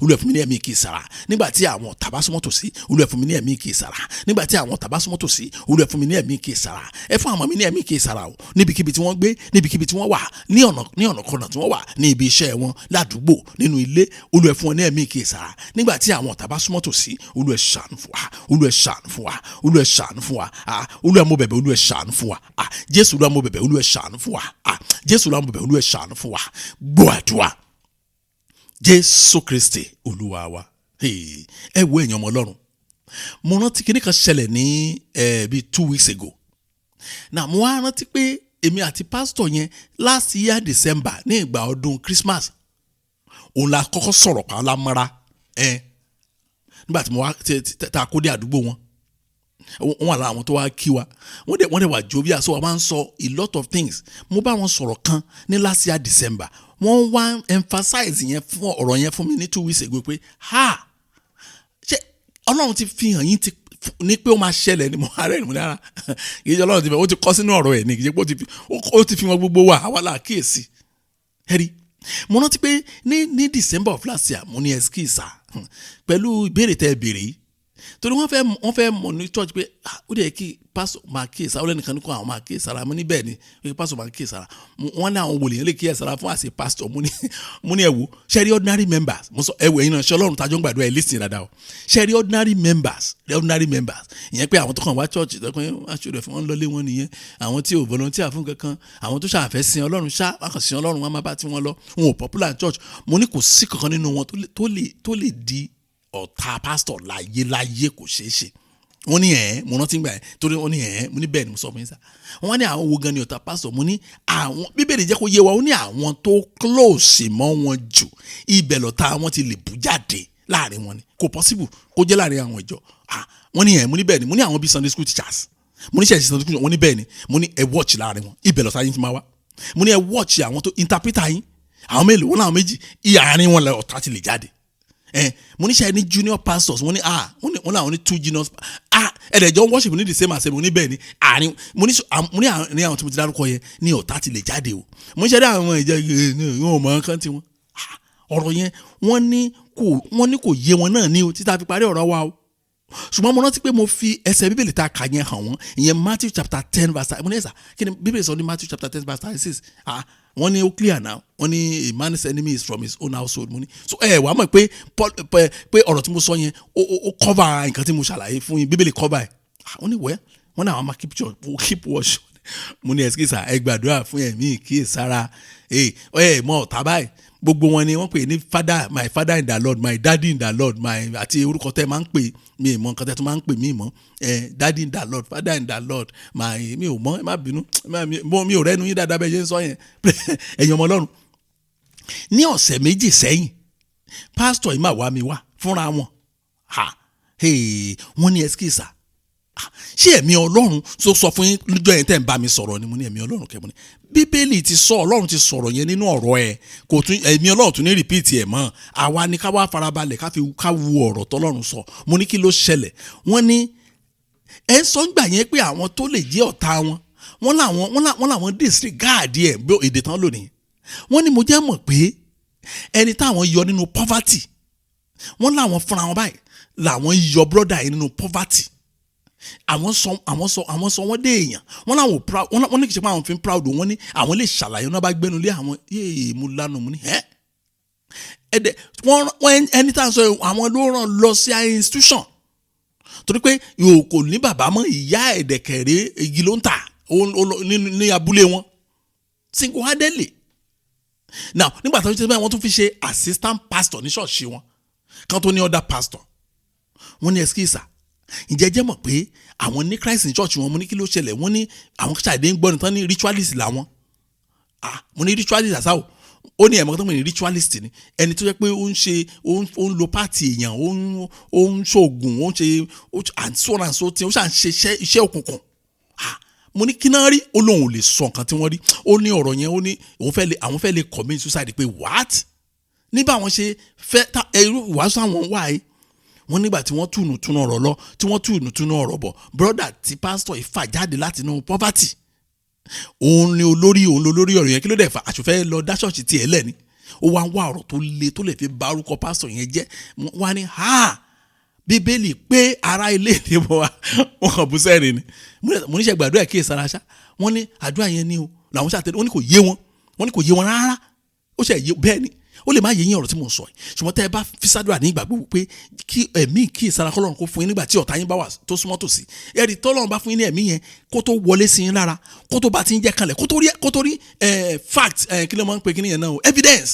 Olúwa ẹ fún mi ní ẹ̀mí ìkíyèsára nígbà tí àwọn ọ̀tá bá súnmọ́ tòsí. Olúwa ẹ fún mi ní ẹ̀mí ìkíyèsára nígbà tí àwọn ọ̀tá bá súnmọ́ tòsí. Olúwa ẹ fún mi ní ẹ̀mí ìkíyèsára. Ẹ fún àwọn ọmọ mi ní ẹ̀mí ìkíyèsára o níbikíbi tí wọ́n gbé, níbikíbi tí wọ́n wà, ní ọ̀nà kọ̀nà tí wọ́n wà, ní ibi iṣẹ́ wọn, ládùúgbò, nínú ilé. Olúwa ẹ fún wọn ní ẹ̀mí ìkíyèsára nígbà tí àwọn ọ̀tá bá súnmọ́ tòsí. Olúwa ẹ ṣàánú fún wa, Olúwa ẹ ṣàánú fún wa, Olúwa ẹ ṣàánú fún wa. Olúwa mo bẹ̀bẹ̀, Olúwa ẹ ṣàánú fún wa. Jésù Olúwa mo bẹ̀bẹ̀, Olúwa ẹ ṣàánú fún wa. Jésù Olúwa mo bẹ̀bẹ̀, Olúwa ẹ ṣàánú fún wa. Gbọ́ àdúrà Jésù Kristi Olúwa wa. Ẹ wo èèyàn ọmọ Ọlọ́run, mo rántí kíní kan ṣẹlẹ̀ ní bíi 2 weeks ago. Now mo wá rántí pé èmi àti pastor yẹn last year December ní ìgbà ọdún Christmas òun la kọ́kọ́ sọ̀rọ̀ pa lámọ́ra nígbà tí mo wá ta kó dé àdúgbò wọn wà lára àwọn tó wá kí wa wọ́n dẹ̀ wà jovial so wọ́n máa ń sọ a lot of things. Mo bá wọn sọ̀rọ̀ kan ní last year December wọ́n wá emphasize yẹn fún ọ̀rọ̀ yẹn fún mi ní 2 weeks ago pé ṣé Ọlọ́run ti fi hàn yín ti ní pé ó máa ṣẹlẹ̀ ní mọ̀hárẹ́ ìmúlẹ̀ ara kì í ṣe Ọlọ́run ti fẹ́ ó ti kọ́ sínú ọ̀rọ̀ ẹ̀ ní kì í ṣe pé ó ti fi wọn gbogbo wà àwa là kíyèsí. Ẹ̀rí mo rántí pé ní December of last year mo ní ẹ̀skíìsà pẹ̀lú ìbéèrè tẹ́ ẹ béèrè yìí torí wọ́n fẹ́ mọ̀ ní church pé ó dẹ̀ kí pastor máa kíyèsára ó lẹ́nìkan ní kó àwọn máa kíyèsára mo ní bẹ́ẹ̀ ni pé pastor máa kíyèsára wọ́n ní àwọn wòlíì yẹn lè kíyèsára fún àṣẹ pastor mo ní ẹ̀wò ṣẹ́rí ordinary members mo sọ ẹ̀wò ẹ̀yin náà ṣe Ọlọ́run tájọ́ ń gbàdúrà ẹ̀ listen dáadáa o ṣẹ́rí ordinary members ìyẹn pé àwọn tó kàn wá church tó kàn wá ṣòro fún wọn lọlé wọn nìyẹn àwọn tí ò volunteer fún kankan àwọn tó ṣàfẹ́ sin Ọlọ́run wọn kàn sin Ọlọ́run wọn máa bá tí wọn lọ wọn ò popular church mo ní kò sí kankan nínú wọn tó lè di ọ̀tá pastor láyé kò ṣeé ṣe. Wọ́n ní mo rántí gbà torí wọ́n ní mo ní bẹ́ẹ̀ ni mo sọ fún yín sá. Wọ́n ní àwọn wo gan ni ọ̀tá pastor mo ní àwọn Bíbélì jẹ́ kó yé wa ó ní àwọn tó close mọ́ wọn jù ibẹ̀ lọ̀tá wọn ti lè bú jáde láàrin wọn ni kò possible kó jẹ́ láàrin àwọn ìjọ. Wọ́n ní mo ní bẹ́ẹ̀ ni mo ní àwọn bíi Sunday school teachers mo ní ṣẹ̀ṣẹ̀ Sunday school wọ́n ní bẹ́ẹ̀ ni mo ní ẹ watch láàrin wọn ibẹ̀ lọ̀tá yín ti máa wá mo ní ẹ watch àwọn tó interpreter yín àwọn mélòó wọn láwọn méjì àárín wọn ọ̀tá ti lè jáde. Mo ní ṣe ní junior pastors wọ́n ní wọ́n láwọn ní 2 junior ẹ̀dẹ̀jọ́ worship ní the same as mo ní bẹ́ẹ̀ ni àárín mo ní àwọn tí mo ti dárúkọ yẹn ní ọ̀tá ti lè jáde o mo ní ṣe dé àwọn ìjọ ìwọ̀n ọmọ kan tí wọ́n ọ̀rọ̀ yẹn wọ́n ní kò yé wọn náà ní o títà fi parí ọ̀rọ̀ wa o ṣùgbọ́n mo rántí pé mo fi ẹsẹ̀ Bíbélì ta kà yẹn hàn wọ́n ìyẹn Matthew chapter 10 verse mo ní ẹ̀sà kí ni Bíbélì sọ ní Matthew chapter 10 verse 36 wọ́n ní ó clear now wọ́n ní a man's enemy is from his own household mo ní so wàá mọ̀ pé ọ̀rọ̀ tí mo sọ yẹn ó cover nǹkan tí mo ṣàlàyé fún yín Bíbélì cover ẹ̀ wọ́n ní wọ́n náà wọ́n máa keep watch mo ní ẹ̀sìkìsà ẹ gbàdúrà fún ẹ̀mí kíyèsára mọ́ ọ̀tá báyìí gbogbo wọn ni wọ́n pè ní my father in the Lord my daddy in the Lord àti orúkọ tẹ́ máa ń pè mí mọ́ nǹkan tẹ́ tó máa ń pè mí mọ́ daddy in the Lord father in the Lord mi ò mọ̀ ẹ má bínú mi ò rẹ́nu yín dáadáa bẹ́ẹ̀ ṣe ń sọ yẹn ẹ̀yin ọmọ Ọlọ́run ní ọ̀sẹ̀ méjì sẹ́yìn pásítọ̀ yìí máa wá mi wá fúnra wọn wọ́n ní ẹskísà ṣé ẹ̀mí Ọlọ́run tó sọ fún yín lọ́jọ́ yẹn tẹ́ ń bá mi sọ̀rọ̀ ni mo ní ẹ̀mí Ọlọ́run kẹ́ mo ní Bíbélì ti sọ Ọlọ́run ti sọ̀rọ̀ yẹn nínú ọ̀rọ̀ ẹ̀ kò tún ẹ̀mí Ọlọ́run tún ní rìpíìtì ẹ̀ mọ́ àwa ni ká wá farabalẹ̀ ká wu ọ̀rọ̀ tọ́lọ́run sọ mo ní kí ló ṣẹlẹ̀ wọ́n ní ẹ̀ ń sọ ń gbà yẹn pé àwọn tó lè jẹ́ ọ̀tá wọ́n làwọn disregard ẹ̀ bí èdè tán lónìí wọ́n ní mo jẹ́ mọ̀ pé ẹni táwọn yọ nínú poverty wọ́n làwọn fúnra wọn báyìí làwọn yọ brother yìí nínú poverty àwọn sọ wọ́n dé èèyàn wọ́n làwọn proud wọ́n ní kìí ṣe pé àwọn fi ń proud wọ́n ní àwọn lè ṣàlàyé náà bá gbẹ́nu lé àwọn mo lánàá mo ní ẹ̀dẹ̀ wọ́n ẹni tá à ń sọ àwọn ló ràn lọ sí institution torí pé yòó kò ní bàbá mọ́ ìyá ẹ̀dẹ̀kẹ̀rẹ́ igi ló ń tà ní abúlé wọn single handedly now nígbà tó ń ṣe bẹ́ẹ̀ wọ́n tún fi ṣe assistant pastor ní ṣọ́ọ̀ṣì wọn kan tó ní other pastor wọ́n ní ẹskísà ǹjẹ́ jẹ́ mọ̀ pé àwọn ní Christ ní church wọn mo ní kí ló ṣẹlẹ̀ wọ́n ní àwọn ṣàdé ń gbọ́ nìkan ní ritualist làwọn mo ní ritualist àṣà ó ní ẹ̀mọ́ tó mọ̀ ní ritualist ni ẹni tó jẹ́ pé ó ń lo pàtì èèyàn ó ń ṣoògùn ó ń ṣe àǹsó tí ó ṣà ń ṣe iṣẹ́ òkùnkùn mo ní kí náà rí ó lóun ò lè sọ nǹkan tí wọ́n rí ó ní ọ̀rọ̀ yẹn ó ní àwọn fẹ́ lè commit suicide pé what nígbà wọn ṣe fẹ́ irú ìwàásù àwọn wà yìí wọ́n nígbà tí wọ́n túnú ọ̀rọ̀ lọ tí wọ́n túnú ọ̀rọ̀ bọ̀ brother tí pastor ifá jáde láti inú poverty òun ni olórí ọ̀rọ̀ yẹn kí ló dẹ̀ fà àṣùfẹ́ lọ dá ṣọ́ọ̀ṣì tiẹ̀ lẹ́ni ó wá ń wá ọ̀rọ̀ tó le tó lè fi bà orúkọ pastor yẹn jẹ́ wá ní Bíbélì pé ará ilé ìdìbò wa wọn kàn bú sẹ́rìn ni mo níṣẹ́ gbàdúrà kí èsàrà ṣá wọ́n ní àdúrà yẹn ni o làwọn ṣàtẹ̀lé wọ́n ní kò yé wọn rárá ó ṣe bẹ́ẹ̀ ni ó lè má yé yín ọ̀rọ̀ tí mo sọ yìí ṣùgbọ́n tẹ́ ẹ bá fi sádùrà ní ìgbà gbogbo pé kí ẹ̀mí kí ìsara kọ́lọ́run kó fún yín nígbà tí ọ̀tá yín bá wà tó súnmọ́ tòsí ẹ̀rí tọ́lọ́run bá fún yín ní ẹ̀mí yẹn kó tó wọlé sí yín lára kó tó bá ti ń jẹ́ kanlẹ̀ kó tó rí fact kí ló máa ń pè kí nìyẹn náà evidence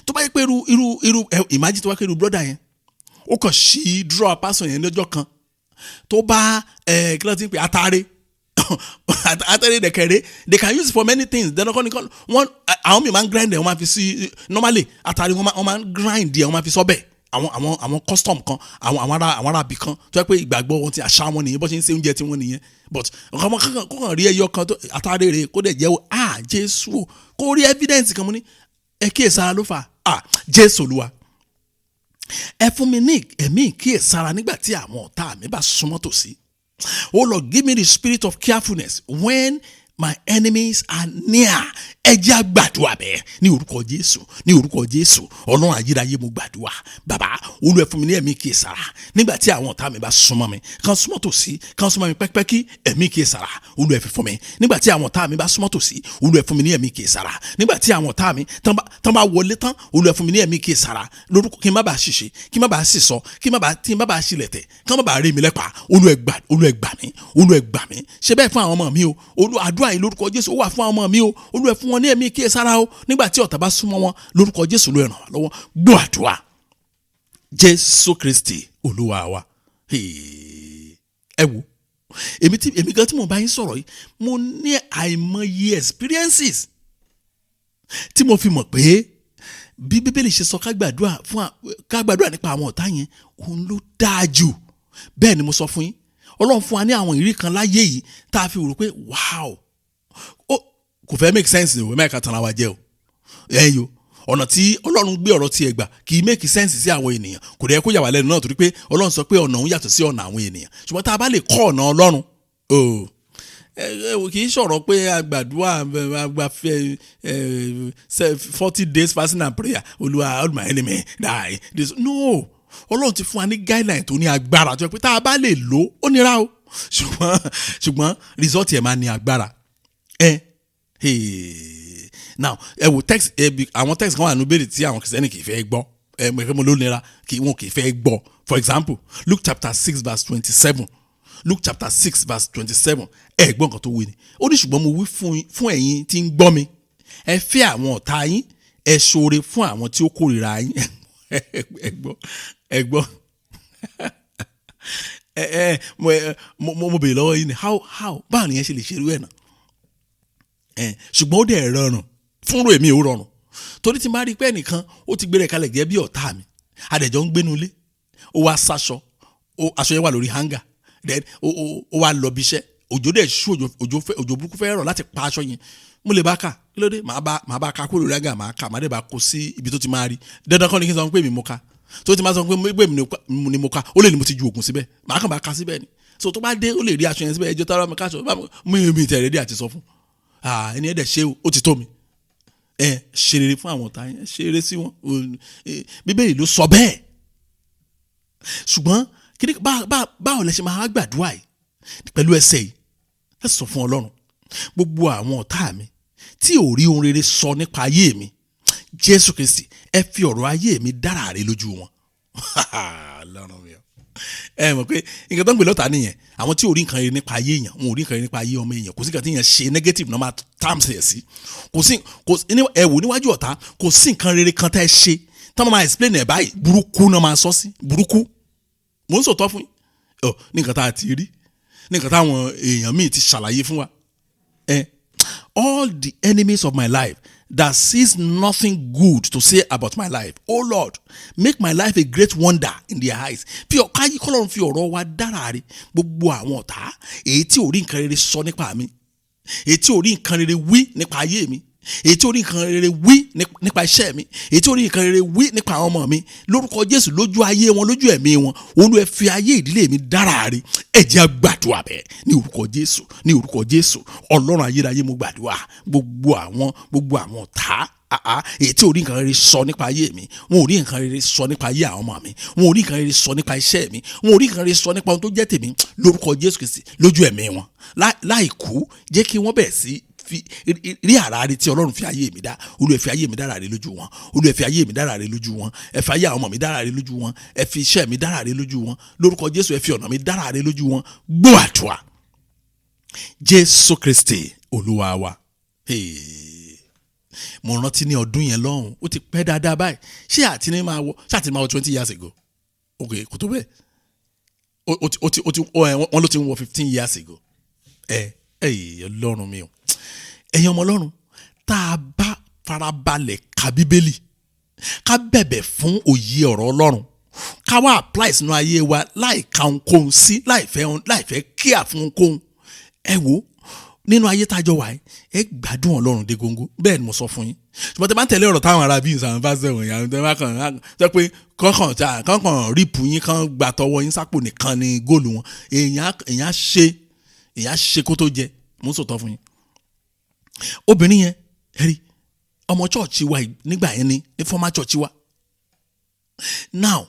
tó bá yẹ pé irú imagine tó bá pé irú brother yẹn ó kàn sí draw person yẹn lọ́jọ́ kan tó bá kí ló ti ń pè atare dẹ̀kẹ̀rẹ́ they can use it for many things then wọ́n àwọn mi máa ń grind ẹ̀ wọ́n máa fi sí normally atare wọ́n máa ń grind ẹ̀ wọ́n máa fi sọ́bẹ̀ àwọn custom kan àwọn ará bì kan tó yẹ pé ìgbàgbọ́ wọn ti àṣà wọn nìyẹn bó ṣe ń ṣe oúnjẹ tí wọ́n nìyẹn but ọmọ kankan kó kàn rí ẹyọ kan tó atare rẹ̀ kó dẹ̀ jẹ́ Jésù kó rí evidence kan mo ní ẹ kíyèsára ló fà Jésù Olúwa ẹ fún mi ní ẹ̀mí kíyèsára nígbà tí àwọn ọ̀tá mi bá súnmọ́ tòsí. Oh Lord, give me the spirit of carefulness when my enemies are near. Ẹ jẹ́ àgbàdua bẹ́ẹ̀ ní orúkọ Jésù Ọlọ́run ayérayé mo gbàdúrà bàbá Olúwa ẹ fún mi ní ẹ̀mí kíyèsára nígbà tí àwọn ọ̀tá mi bá súnmọ́ mi kan súnmọ́ tòsí kan súnmọ́ mi pẹ́kipẹ́kí ẹ̀mí kíyèsára Olúwa ẹ fi fún mi nígbà tí àwọn ọ̀tá mi bá súnmọ́ tòsí Olúwa ẹ fún mi ní ẹ̀mí kíyèsára nígbà tí àwọn ọ̀tá mi tán bá wọlé tán Olúwa ẹ fún mi ní ẹ̀mí kíyèsára lórúkọ kí n má bàa ṣìṣe kí n má bàa sísọ kí n má bàa ṣílẹ̀tẹ̀ kí n má bàa rí mi lẹ́pa Olúwa ẹ gbà mí ṣe bẹ́ẹ̀ fún àwọn ọmọ mi o àdúrà yìí lórúkọ Jésù ó wà fún àwọn ọmọ mi o Olúwa ẹ fún wọn ní ẹ̀mí kíyèsára o nígbà tí ọ̀tá bá súnmọ́ wọn lórúkọ Jésù ló ràn wá lọ́wọ́ gbọ́ àdúrà Jésù Kristi Olúwa wa ẹ wo èmi gan tí mo bá yín sọ̀rọ̀ yìí mo ní àìmọye experiences tí mo fi mọ̀ pé bí Bíbélì ṣe sọ ká gbàdúrà nípa àwọn ọ̀tá yẹn òun ló dáa jù bẹ́ẹ̀ ni mo sọ fún yín Ọlọ́run fún wa ní àwọn ìrírí kan láyé yìí tá a fi rò pé wow kò fẹ́ make sense ìwé mẹ́ka tán wa jẹ́ o ẹ̀yọ́ ọ̀nà tí Ọlọ́run gbé ọ̀rọ̀ tiẹ̀ gbà kì í make sense sí àwọn ènìyàn kò dẹ̀ kó yà wá lẹ́nu náà torí pé Ọlọ́run sọ pé ọ̀nà òun yàtọ̀ sí ọ̀nà àwọn ènìyàn ṣùgbọ́n tá a bá lè kọ́ ọ̀nà Ọlọ́run kì í sọ̀rọ̀ pé àgbàdua àgbàfẹ́ 40 days fasting and prayer Olúwa all my enemy die no Ọlọ́run ti fún wa ní guideline tó ní agbára tó yẹ pé tá a bá lè lò ó nira o ṣùgbọ́n result yẹn máa ní agbára now ẹ wò text àwọn text kan wà nínú Bíbélì tí àwọn Kìrìsìtẹ́nì kì í fẹ́ gbọ́ mo ló nira kí wọn kì í fẹ́ gbọ́ for example Luke chapter 6 verse 27 Luke chapter 6 verse 27 ẹ gbọ́ nǹkan tó wí ni ó ní ṣùgbọ́n mo wí fún ẹ̀yin tí ń gbọ́ mi ẹ fẹ́ àwọn ọ̀tá yín ẹ ṣoore fún àwọn tí ó kórìíra yín ẹ gbọ́ mo bèèrè lọ́wọ́ yín ni how báwo ni yẹn ṣe lè ṣerú ẹ̀ náà ṣùgbọ́n ó dẹ̀ rọrùn fúnrú èmi ò rọrùn torí tí n bá rí pé ẹnìkan ó ti gbé rẹ̀ kalẹ̀ gẹ́gẹ́ bí ọ̀tá mi adẹ̀jọ́ ń gbénu ilé ó wá sáṣọ aṣọ yẹn wà lórí hanger then ó wá lọ bí iṣẹ́ òjò dẹ̀ ṣú òjò burúkú fẹ́ rọ̀ láti pa aṣọ yẹn mo lè bá kà kí ló dé màá bá ka kó lórí hanger màá kà màá dẹ̀ bá kó sí ibi tó ti máa rí dandan kọ́ ni kí n sọ pé mi mo ka tó ti máa sọ pé mi ni mo ka ó lè ní mo ti ju òògùn síbẹ̀ màá kàn bá ka síbẹ̀ ni so tó bá dé ó lè rí aṣọ yẹn síbẹ̀ ẹjọ́ tára mi káṣọ mi tẹ̀ rẹ́dí àti sọ fún ẹni ẹ̀dẹ̀ ṣe ó ti tó mi ṣe rere fún àwọn ọ̀tá yẹn ṣe rere sí wọn bíbélì ló sọ bẹ́ẹ̀ ṣùgbọ́n kí ni báwo lẹ ṣe máa gbàdúrà yìí pẹ̀lú ẹsẹ̀ yìí ẹ sọ fún Ọlọ́run gbogbo àwọn ọ̀tá mi tí ò rí ohun rere sọ nípa ayé mi Jésù Kristi ẹ fi ọ̀rọ̀ ayé mi dára rẹ lójú wọn Ọlọ́run mi ẹ mọ̀ pé nǹkan tó ń gbé lọ́tà nìyẹn àwọn tí ò rí nǹkan rere nípa ayé èèyàn wọn ò rí nǹkan rere nípa ayé ọmọ èèyàn kò sí nǹkan tí èèyàn ṣe negative normal terms ẹ̀ sí ẹ wò níwájú ọ̀tá kò sí nǹkan rere kan tẹ́ ẹ ṣe tí wọ́n máa explain ẹ̀ báyìí burúkú náà máa sọ sí burúkú mò ń sòtọ́ fún yín ní nǹkan tá a ti rí ní nǹkan táwọn èèyàn míì ti ṣàlàyé fún wa all the enemies of my life that sees nothing good to say about my life. Oh Lord, make my life a great wonder in their eyes. Fi ọ̀káyí kọ́lọ́run fi ọ̀rọ̀ wa dára rẹ̀ gbogbo àwọn ọ̀tá èyí tí ò rí nǹkan rere sọ nípa mi èyí tí ò rí nǹkan rere wí nípa ayé mi èyí tí ò rí nǹkan rere wí nípa iṣẹ́ mi èyí tí ò rí nǹkan rere wí nípa àwọn ọmọ mi lórúkọ Jésù lójú ayé wọn lójú ẹ̀mí wọn Olúwa fi ayé ìdílé mi dára rẹ̀ ẹ jẹ́ gbàdúrà bẹ́ẹ̀ ní orúkọ Jésù Ọlọ́run ayérayé mo gbàdúrà gbogbo àwọn ọ̀tá èyí tí ò rí nǹkan rere sọ nípa ayé mi wọn ò rí nǹkan rere sọ nípa ayé àwọn ọmọ mi wọn ò rí nǹkan rere sọ nípa iṣẹ́ mi wọn ò rí nǹkan rere sọ nípa ohun tó jẹ́ tèmi lórúkọ Jésù Kristi lójú ẹ̀mí wọn láì kú jẹ́ kí wọ́n bẹ̀rẹ̀ sí rí àrà rẹ̀ tí Ọlọ́run fi ayé mi dá Olúwa fi ayé mi dára rẹ̀ lójú wọn Olúwa fi ayé mi dára rẹ̀ lójú wọn ẹ fi ayé àwọn ọmọ mi dára rẹ̀ lójú wọn ẹ fi iṣẹ́ mi dára rẹ̀ lójú wọn lórúkọ Jésù ẹ fi ọ̀nà mi dára rẹ̀ lójú wọn gbọ́ àdúrà Jésù Kristi Olúwa wa. Mo rántí ní ọdún yẹn lọ́hùn ó ti pẹ́ dáadáa báyìí ṣé àti ní máa wọ 20 years ago ok kò tó bẹ́ẹ̀ wọ́n ló ti ń wọ 15 years ago Ọlọ́run mi o ẹ̀yin ọmọ Ọlọ́run tá a bá farabalẹ̀ ka Bíbélì ká bẹ̀bẹ̀ fún òye ọ̀rọ̀ Ọlọ́run ká wá apply sínú ayé wa láì ka ohunkóhun sí láì fẹ́ kíà fún ohunkóhun ẹ wò nínú ayé tájọ wà ẹ gbádùn Ọlọ́run dé góńgó bẹ́ẹ̀ ni mo sọ fún yín ṣùgbọ́n tẹ́ bá ń tẹ̀lé ọ̀rọ̀ táwọn ará bíi ìsàn fásitì ẹ̀wọ̀n yàrá tẹ́ bá kàn jẹ́ pé kọ́kàn rípù yín kan gbà tọwọ́ yín sápò nìkan ni góòlù wọn èèyàn ṣe kó tó jẹ mo ń sòtọ́ fún yín obìnrin yẹn ẹ̀rí ọmọ chọ́ọ̀chì wa nígbà yẹn ní former chọ́ọ̀chì wa now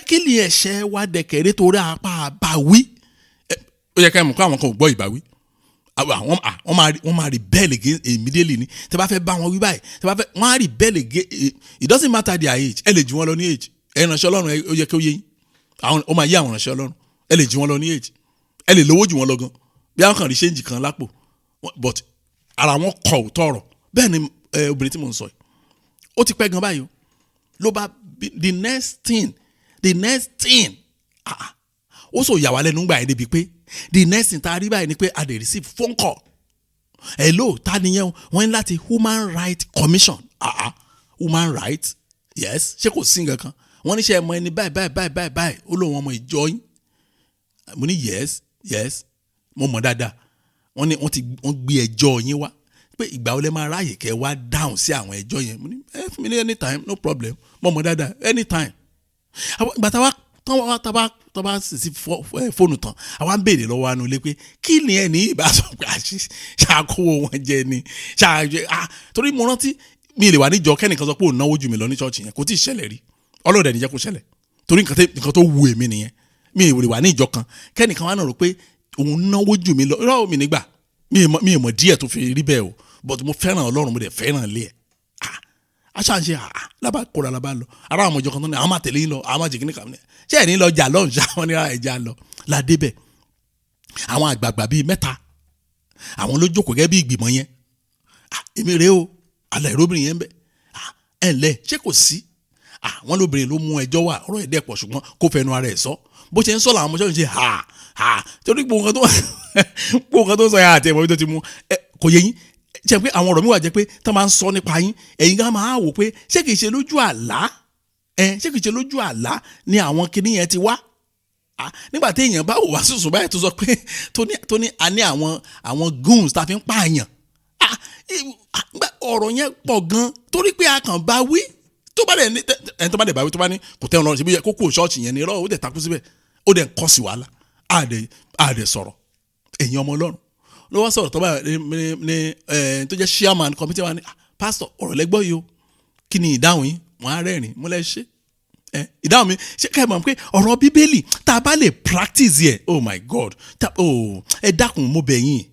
kí ni ẹ̀ṣẹ̀ wa dẹ̀kẹ̀rẹ́ torí apá àbáwí ó yẹ ká mọ̀ pé àwọn kan ò gbọ́ ìbáwí wọ́n máa rebel against immediately ni tẹ́ bá fẹ́ bá wọn wí báyìí wọ́n á rebel against it doesn't matter their age ẹ lè jù wọ́n lọ ní age ìránṣẹ́ Ọlọ́run ó yẹ kí ó yé yín ó máa yé àwọn ìránṣẹ́ Ọlọ́run ẹ lè jù wọ́n lọ ní age ẹ lè lówó jù wọ́n lọ gan bí àwọn kan rí ṣéǹjì kan lápò but ara wọn kọ̀ ò tọrọ bẹ́ẹ̀ ni obìnrin tí mò ń sọ yìí ó ti pẹ́ gan báyìí o ló bá the next thing ó sọ yà wá lẹ́nu gbà yẹn débi pé the next thing tá a rí báyìí ni pé a dey receive phone call hello ta ni yẹn wọ́n ní láti Human Rights Commission human rights yes ṣé kò sí nǹkan kan wọ́n ní ṣe ẹ̀mọ ẹni báyìí ó lóun ọmọ ìjọ yín mo ní yes mo mọ̀ dáadáa wọ́n gbé ẹjọ́ yín wá pé ìgbà wo lẹ máa ráàyè kẹ́ wá dáhùn sí àwọn ẹjọ́ yẹn mo ní fún mi ní anytime no problem mo mọ̀ dáadáa anytime ìgbà tá bá sì fóònù tán àwa ń béèrè lọ́wọ́ Aanu lé pé kí ni ẹ ní ìbásọ̀ pé ṣàkówó wọn jẹ ni torí mo rántí mi lè wà níjọ kẹ́nìkan sọ pé òun náwó jù mí lọ ní ṣọ́ọ̀ṣì yẹn kò tí ì ṣẹlẹ̀ rí Ọlọ́run ní jẹ́ kó ṣẹlẹ̀ torí nǹkan tó wù èmi nìyẹn mi lè wà níjọ kan kẹ́nìkan wà náà rò pé òun náwó jù mí lọ irọ́ mi nígbà mi ì mọ̀ díẹ̀ tó fi rí bẹ́ẹ̀ o but mo fẹ́ràn Ọlọ́run mo dẹ̀ fẹ́ràn lé ẹ̀ aṣááṣe lábá kóra lábá lọ ara àwọn ọmọjọ kan tó ní àwọn máa tẹ̀lé yín lọ àwọn máa jìgínní kàmí ṣé ẹ̀ ní lọ jà lọ́hùn ṣá wọn ní ara ẹ̀já lọ ládé bẹ̀ àwọn àgbààgbà bíi mẹ́ta àwọn ló jókòó gẹ́gẹ́ bí ìgbìmọ̀ yẹn èmi rèé o àlẹ́ ìróbìnrin yẹn bẹ̀ ẹ̀ ǹlẹ́ ṣé kò sí wọ́n lóbìnrin ló mú ẹjọ́ wà ọ̀rọ̀ ẹ̀dẹ́ pọ̀ ṣùgbọ́n kó fẹnu ara ẹ̀ sọ bó ṣe ń sọ làwọn ọmọjọ́ ń ṣe torí gbogbo nǹkan tó sọ yẹn àti ẹ̀mọ́ tó ti mú kò yẹ yín jẹ́ pé àwọn ọ̀rọ̀ mi wà jẹ́ pé tó máa ń sọ nípa yín ẹ̀yin gan máa wò pé ṣé kìí ṣe lójú àlá ni àwọn kinní yẹn ti wá nígbà tí èèyàn bá wò wá sùsùn báyìí tó sọ pé tó ní a ní àwọn goons tá a fi ń pààyàn ọ̀rọ̀ yẹn pọ̀ gan torí pé a kàn bá wí tó bá dẹ̀ ní ẹni tó bá dẹ̀ bá wí tó bá ní kò tẹ́ ọ lọ́rùn síbi yẹ kó kó ṣọ́ọ̀ṣì yẹn ní irọ́ ó dẹ̀ takú síbẹ̀ ó dẹ̀ ń kọ́ sí wàhálà àdẹ̀ sọ̀rọ̀ ẹ̀yin ọmọ Ọlọ́run ló wá sọ̀rọ̀ tó bá ní tó jẹ́ chairman committee wa ní pastor ọ̀rọ̀ lẹ́gbọ́ yìí o kí ni ìdáhùn yín wọ́n á rẹ́rìn múlẹ̀ ṣe ìdáhùn mi ṣé ká ẹ mọ̀ pé ọ̀rọ̀ bíbélì tá a bá lè practice yẹ oh my God ẹ dákun mo bẹ̀ yín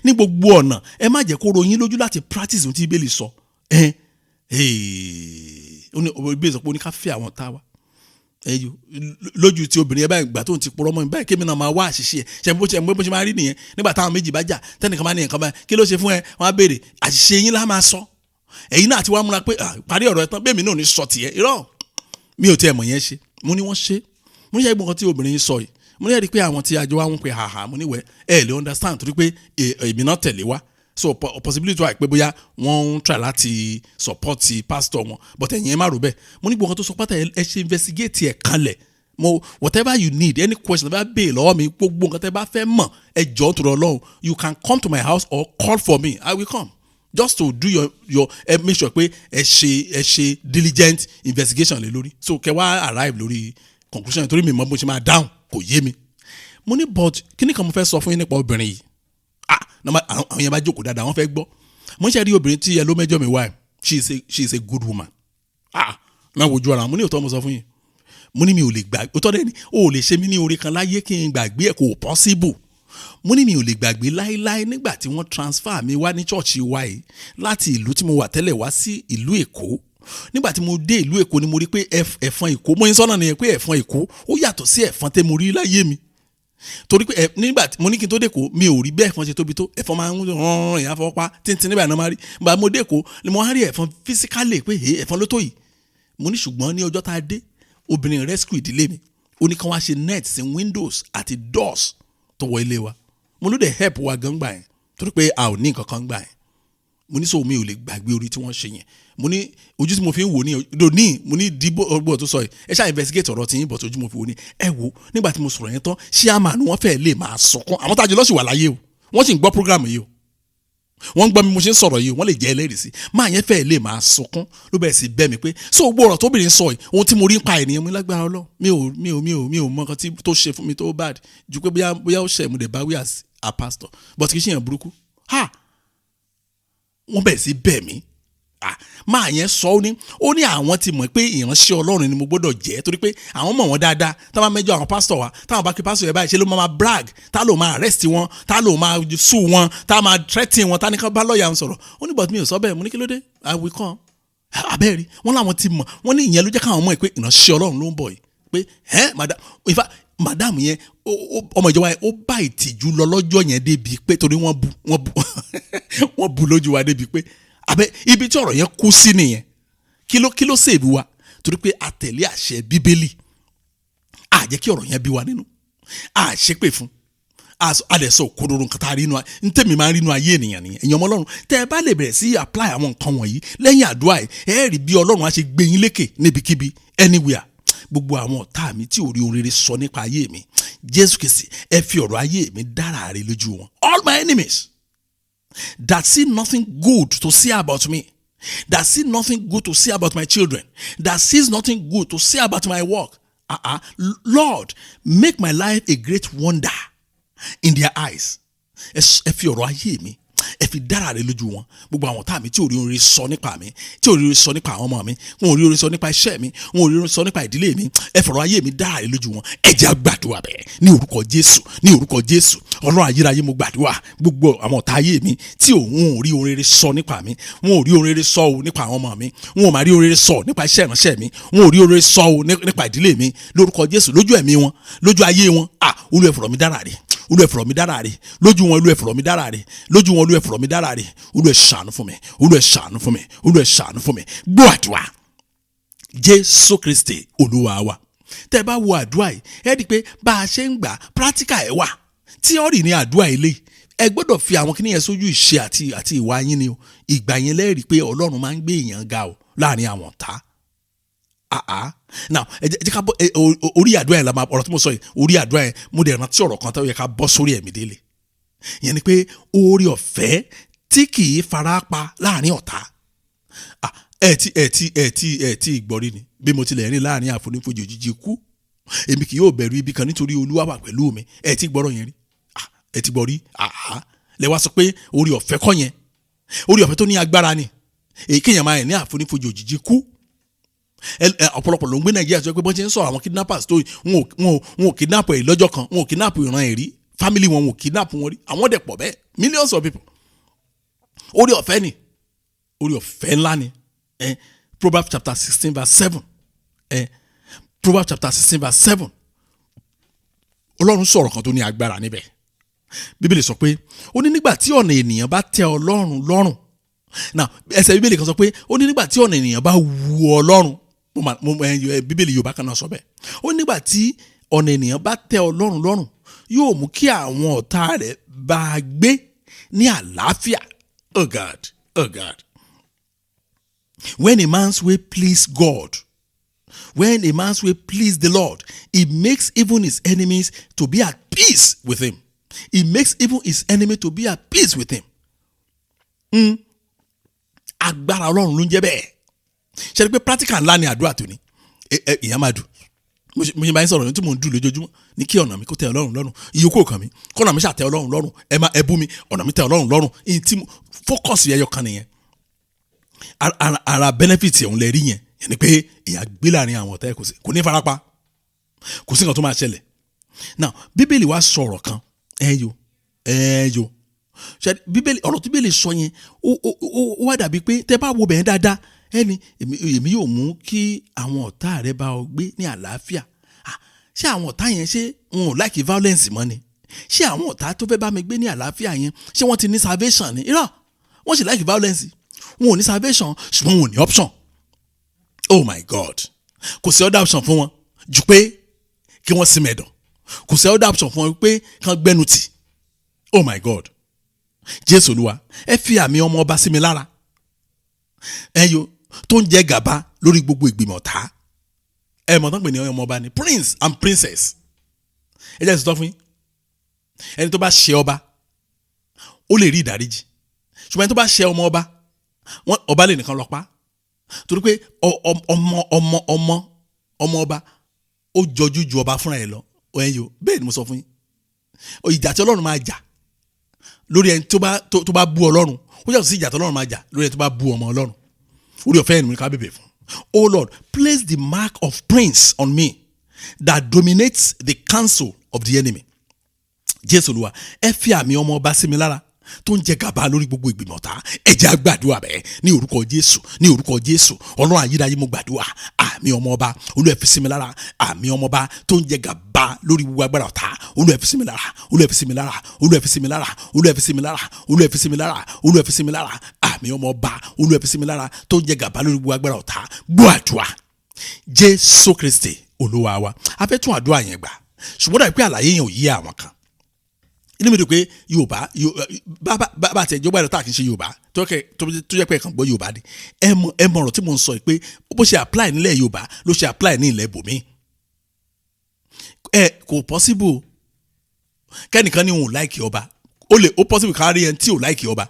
ní gbogbo ọ̀nà ẹ má jẹ́ kó ròyìn lójú láti practice ohun tí bíbélì sọ bíbélì sọ pé ó ní ká fẹ́ àwọn tá a wá lójú tí obìnrin ẹ báyìí gbà tó ń ti purọ́ mọ́ mi báyìí kémi náà máa wá àṣìṣe ẹ ṣe bó ṣe máa rí nìyẹn nígbà táwọn méjì bá jà tẹnìkan bá ní nǹkan báyìí kí ló ṣe fún ẹ wọn á béèrè àṣìṣe yín lá máa sọ ẹ̀yin náà ti wá múra pé parí ọ̀rọ̀ ẹ tán bẹ́ẹ̀ mi náà ní sọ tiẹ̀ irọ́ mi ò tiẹ̀ mọ̀ yẹn ṣe mo ní wọ́n ṣe mo ní ṣe gbọ́n kan tí obìnrin yìí sọ yìí mo ní rí pé àwọn tí àjọ wa ń pe haha mo ní wẹ̀ ẹ lè understand torí pé èmi náà tẹ̀lé wa so possibility wà pé bóyá wọ́n ń try láti support pastor wọn but ẹ̀yin ẹ má rò bẹ́ẹ̀ mo ní gbọ́n kan tó sọ pátá ẹ ṣe investigate ẹ̀ kanlẹ̀ whatever you need any question bá béè lọ́wọ́ mi gbogbo nǹkan tẹ́ bá fẹ́ mọ̀ ẹ jọ̀ọ́ nítorí Ọlọ́run you can come to my house or call for me I will come just to do your make sure pé ẹ ṣe diligent investigation lé lórí so kẹ́ wá arrive lórí conclusion nítorí mi mọ̀ bó ṣe máa dáhùn kò yé mi mo ní but kíní kan mo fẹ́ sọ fún yín nípa obìnrin yìí àwọn yẹn bá jókòó dáadáa wọ́n fẹ́ gbọ́ mo ń ṣe rí obìnrin tí ẹ ló mẹ́jọ mi wá she is a good woman máa wojú ara mo ní òótọ́ mo sọ fún yín mo ní mi ò lè gbàgbé òótọ́ dẹ́ni o ò lè ṣe mí ní oore kan láyé kí n gbàgbé ẹ̀ kò possible mo ní mi ò lè gbàgbé láéláé nígbà tí wọ́n transfer mi wá ní chọ́ọ̀chì wa yìí láti ìlú tí mo wà tẹ́lẹ̀ wá sí ìlú Èkó nígbà tí mo dé ìlú Èkó ni mo rí pé ẹ̀fọn Èkó mo ń sọ́nà nìyẹn pé ẹ̀fọn Èkó ó yàtọ̀ sí ẹ̀fọn tẹ́ mo rí láyé mi torí pé nígbà tí mo ní kí n tó dé Èkó mi ò rí bẹ́ẹ̀ ẹ̀fọn ṣe tóbi tó ẹ̀fọn máa ń rán èèyàn fọwọ́pá tíntín nígbà náà máa rí nígbà mo dé Èkó ni mo rí ẹ̀fọn physically pé ẹ̀fọn ló tó yìí mo ní ṣùgbọ́n ní ọjọ́ tá a dé obìnrin rescue ìdílé mi ó ní kí wọ́n á ṣe net sí windows àti doors tó wọ ilé wa mo ló dẹ̀ help wa gan gbà yẹn torí pé a ò ní nǹkan kan gbà yẹn mo ní sọ mi ò lè gbàgbé orí tí wọ́n ṣe yẹn mo ní ojú tí mo fi ń wò ní lónìí mo ní dìbò ọgbọ́n tó sọ yìí ẹ ṣáà investigate ọ̀rọ̀ tí yín bọ̀ tó ojú mo fi wò ní ẹ wo nígbà tí mo sọ̀rọ̀ yẹn tán ṣé àmà ni wọ́n fẹ́ lè máa sọkún àwọn tájú lọ́sì wà láyé o wọ́n sì ń gbọ́ program yìí o wọ́n ń gbọ́ mi mo ṣe ń sọ̀rọ̀ yìí wọ́n lè jẹ́ ẹlẹ́rìí sí máa yẹn fẹ́ lè máa sọkún ló bẹ̀rẹ̀ sí bẹ́ mi pé so gbọ́ ọ̀rọ̀ tóbìnrin sọ yìí ohun tí mo rí ń pa ènìyàn mi lágbára ọlọ́ mi ò mọ nǹkan tó ṣe fún mi tó bad ju pé bóyá ó ṣẹ̀ mo dẹ̀ bá wí as a pastor but kì í ṣe yẹn burúkú wọ́n bẹ̀rẹ̀ sí bẹ̀ mí máa yẹn sọ ó ní àwọn ti mọ̀ pé ìránṣẹ́ Ọlọ́run ni mo gbọ́dọ̀ jẹ́ torí pé àwọn mọ̀ wọ́n dáadáa táwọn mẹ́jọ àwọn pásítọ̀ wa táwọn bá kí pásítọ̀ yẹn báyìí ṣe ló máa brag tá ló máa arrest wọn tá ló máa sue wọn tá máa threaten wọn tá ní ká bá lọ́ọ̀yà ń sọ̀rọ̀ ó ní but mi ò sọ bẹ́ẹ̀ mo ní kí ló dé I will come abẹ́rẹ́ wọ́n láwọn ti mọ̀ wọ́n ní ìyẹn ló jẹ́ káwọn mọ̀ pé ìránṣẹ́ Ọlọ́run ló ń bọ̀ yìí pé madam yẹn ọmọ ìjọba yẹn ó bá ìtìjú lọ lọ́jọ́ yẹn débi pé torí wọ́n bu lójú wa débi pé abẹ ibi tí ọ̀rọ̀ yẹn kú sí nìyẹn kí ló sèbí wa torí pé a tẹ̀lé àṣẹ bíbélì a jẹ́ kí ọ̀rọ̀ yẹn bí wa nínú a ṣépè fún a lè sọ òkodoro nǹkan tá a rí inú ntẹ̀mí máa ń rí inú ayé ènìyàn nìyẹn èèyàn ọmọ Ọlọ́run tẹ́ ẹ bá lè bẹ̀rẹ̀ sí apply àwọn nǹkan wọ̀nyí lẹ́yìn àdúrà ẹ rí bí Ọlọ́run á ṣe gbé yín lékè níbikíbi anywhere gbogbo àwọn ọ̀tá mi tí ò rí ohun rere sọ nípa ayé mi Jésù Kristi ẹ fi ọ̀rọ̀ ayé mi dára rẹ lójú wọn all my enemies that see nothing good to say about me, that see nothing good to say about my children, that sees nothing good to say about my work. Lord, make my life a great wonder in their eyes. Ẹ fi ọ̀rọ̀ ayé mi ẹ fi dára rẹ lójú wọn gbogbo àwọn tá mi tí ò rí oore sọ nípa mi tí ò rí oore sọ nípa àwọn ọmọ mi wọn ò rí oore sọ nípa iṣẹ́ mi wọn ò rí oore sọ nípa ìdílé mi ẹ fọ̀rọ̀ ayé mi dára rẹ lójú wọn ẹ jẹ́ á gbàdúrà bẹ́ẹ̀ ní orúkọ Jésù Ọlọ́run ayérayé mo gbàdúrà gbogbo àwọn ọ̀tá ayé mi tí òun ò rí oore sọ nípa mi wọn ò rí oore sọ nípa àwọn ọmọ mi wọn ò máa rí oore sọ nípa iṣẹ́ ìránṣẹ́ mi wọn ò rí oore sọ nípa ìdílé mi lórúkọ Jésù lójú ẹ̀mí wọn lójú ayé wọn Olúwa ẹ fọ̀rọ̀ mi dára rẹ Olúwa ẹ fọ̀rọ̀ mi dára rẹ lójú wọn Olúwa ẹ fọ̀rọ̀ mi dára rẹ lójú wọn Olúwa ẹ fọ̀rọ̀ mi dára rẹ Olúwa ẹ ṣàánú fún mi Olúwa ẹ ṣàánú fún mi Olúwa ẹ ṣàánú fún mi gbọ́ àdúrà Jésù Kristi Olúwa wa tẹ́ bá wo àdúrà yìí ẹ rí i pé bá a ṣe ń gbà practical ẹ̀ wà tíọ́rì ní àdúrà ilé ẹ gbọ́dọ̀ fi àwọn kíní yẹn sójú ìṣe àti ìwà yín ni o ìgbà yẹn lẹ́rìí pé Ọlọ́run máa ń gbé èèyàn ga o láàrin àwọn ọ̀tá now ẹ jẹ́ ká bọ́ orí àdúrà yẹn la máa ọ̀rọ̀ tí mo sọ yìí orí àdúrà yẹn mo dẹ̀ rántí ọ̀rọ̀ kan tó yẹ ká bọ́ sórí ẹ̀mí délé ìyẹn ni pé oore ọ̀fẹ́ tí kì í fara pa láàrin ọ̀tá ẹ ti ìgbọ́rí ni bí mo tilẹ̀ rìn láàrin àfonífojì òjijì kú èmi kì yóò bẹ̀rù ibi kan nítorí Olúwa wà pẹ̀lú mi ẹ ti gbọ́rọ̀ yẹn rí ẹ ti gbọ́ rí lẹ wá sọ pé oore ọ̀fẹ́ kọ́ yẹn oore ọ̀fẹ́ tó ní agbára ni èyí kéèyàn máa rìn ní àfonífojì òjijì kú ọ̀pọ̀lọpọ̀ ló ń gbé Nàìjíríà sọ pé bọ́n ṣe ń sọ àwọn kidnappers tó wọn ò kidnap ẹ̀ lọ́jọ́ kan wọn ò kidnap ìran ẹ̀ rí family wọn ò kidnap wọn rí àwọn dẹ̀ pọ̀ bẹ́ẹ̀ millions of people oore ọ̀fẹ́ ni oore ọ̀fẹ́ ńlá ni Proverbs chapter 16 verse 7 Proverbs chapter 16 verse 7 Ọlọ́run sọ̀rọ̀ kan tó ní agbára níbẹ̀ Bíbélì sọ pé ó ní nígbà tí ọ̀nà ènìyàn bá tẹ́ Ọlọ́run lọ́rùn now ẹsẹ̀ Bíbélì kan sọ pé ó ní nígbà tí ọ̀nà ènìyàn bá wù Ọlọ́run Bíbélì Yorùbá kan náà sọ bẹ́ẹ̀ ó ní nígbà tí ọ̀nà ènìyàn bá tẹ́ Ọlọ́run lọ́rùn yóò mú kí àwọn ọ̀tá rẹ̀ bá a gbé ní àlàáfíà. Oh God. When a man's way please God, when a man's way please the Lord, he makes even his enemies to be at peace with him. He makes even his enemy to be at peace with him. Agbára Ọlọ́run ló ń jẹ́ bẹ́ẹ̀. Ṣé rí pé practical ńlá ni àdúrà tó ní. Ìyá máa dùn. Mo ṣe bá yín sọ̀rọ̀ ní tí mò ń dùn lójoojúmọ́ ní kí ọ̀nà mi kó tẹ́ Ọlọ́run lọ́rùn. Ìyókù ọkàn mi kọ́nà mi ṣàtẹ́ Ọlọ́run lọ́rùn. Ẹ bú mi ọ̀nà mi tẹ́ Ọlọ́run lọ́rùn. Ìyìn tí fókọ̀sì ẹyọ kan nìyẹn. Ara benefit òun lè rí yẹn ni pé èèyàn gbé láàrin àwọn ọ̀tá ẹ̀ kò ní farapa kò sí nǹkan tó máa ṣẹlẹ̀. Now Bíbélì wá sọ̀rọ̀ kan ẹ̀yọ Bíbélì ọ̀rọ̀ tí Bíbélì sọ yẹn ó wá dàbí pé tẹ́ bá wo bẹ̀yẹn dáadáa ẹni èmi yóò mú kí àwọn ọ̀tá rẹ bá ọ gbé ní àlàáfíà. Ṣé àwọn ọ̀tá yẹn ṣé wọn ò like violence mọ́ ni? Ṣé àwọn ọ̀tá tó fẹ́ bá mi gbé ní àlàáfíà yẹn ṣé wọ́n ti ní salvation ni? Irọ́ wọ́n sì like violence wọn ò ní salvation ṣùgbọ́n wọn ò ní option. Oh my God, kò sí other option fún wọn jù pé kí wọ́n sí mẹ́dọ̀, kò sí other option fún wọn pé kán gbẹ́nu tì. Oh my God, Jésù Olúwa ẹ fi àmì ọmọ ọba sí mi lára ẹyọ tó ń jẹ gàba lórí gbogbo ìgbìmọ̀ ọ̀tá. Ẹ mọ̀ tán pè ní ọmọ ọba ni prince and princess. Ẹ jẹ́ ìsọtọ́ fún yín ẹni tó bá ṣe ọba ó lè rí ìdáríjì ṣùgbọ́n ẹni tó bá ṣe ọmọ ọba ọba lè nìkan lọ pa torí pé ọmọ ọba ó jọjú ju ọba fúnra ẹ̀ lọ ẹ̀yọ bẹ́ẹ̀ ni mo sọ fún yín ìjà tí Ọlọ́run máa jà lórí ẹni tó bá bú Ọlọ́run ó yàtọ̀ sí ìjà tí Ọlọ́run máa jà lórí ẹni tó bá bú ọmọ Ọlọ́run. Orí ọ̀fẹ́ ẹni mi ká bèbè fún. Oh Lord, place the mark of prince on me that dominates the counsel of the enemy. Jésù Olúwa ẹ fi àmì ọmọ ọba sí mi lára tó ń jẹ gàba lórí gbogbo ìgbìmọ̀ ọ̀tá. Ẹ jẹ́ á gbàdúrà bẹ́ẹ̀ ní orúkọ Jésù Ọlọ́run ayérayé mo gbàdúrà àmì ọmọ ọba Olúwa fi sí mi lára àmì ọmọ ọba tó ń jẹ gàba lórí gbogbo agbára ọ̀tá Olúwa fi sí mi lára Olúwa fi sí mi lára Olúwa fi sí mi lára Olúwa fi sí mi lára Olúwa fi sí mi lára Olúwa fi sí mi lára àmì ọmọ ọba Olúwa fi sí mi lára tó ń jẹ gàba lórí gbogbo agbára ọ̀tá. Gbọ́ àdúrà Jésù Kristi Olúwa wa. A fẹ́ tún àdúrà yẹn gbà ṣùgbọ́n dàbí pé àlàyé yẹn ò yé àwọn kan. Inú mi dùn pé Yorùbá bá àti ẹjọ́ gbàdúrà tá a kì í ṣe Yorùbá tó yẹ pé ẹ̀kan gbọ́ Yorùbá ni ẹ mọ ọ̀rọ̀ tí mo ń sọ pé bó ṣe apply nílẹ̀ Yorùbá ló ṣe apply ní ilẹ̀ bòmí. Kò possible kẹ́nìkan ní òun láìkì ọba ó possible kárí ẹni tí ò láìkì ọba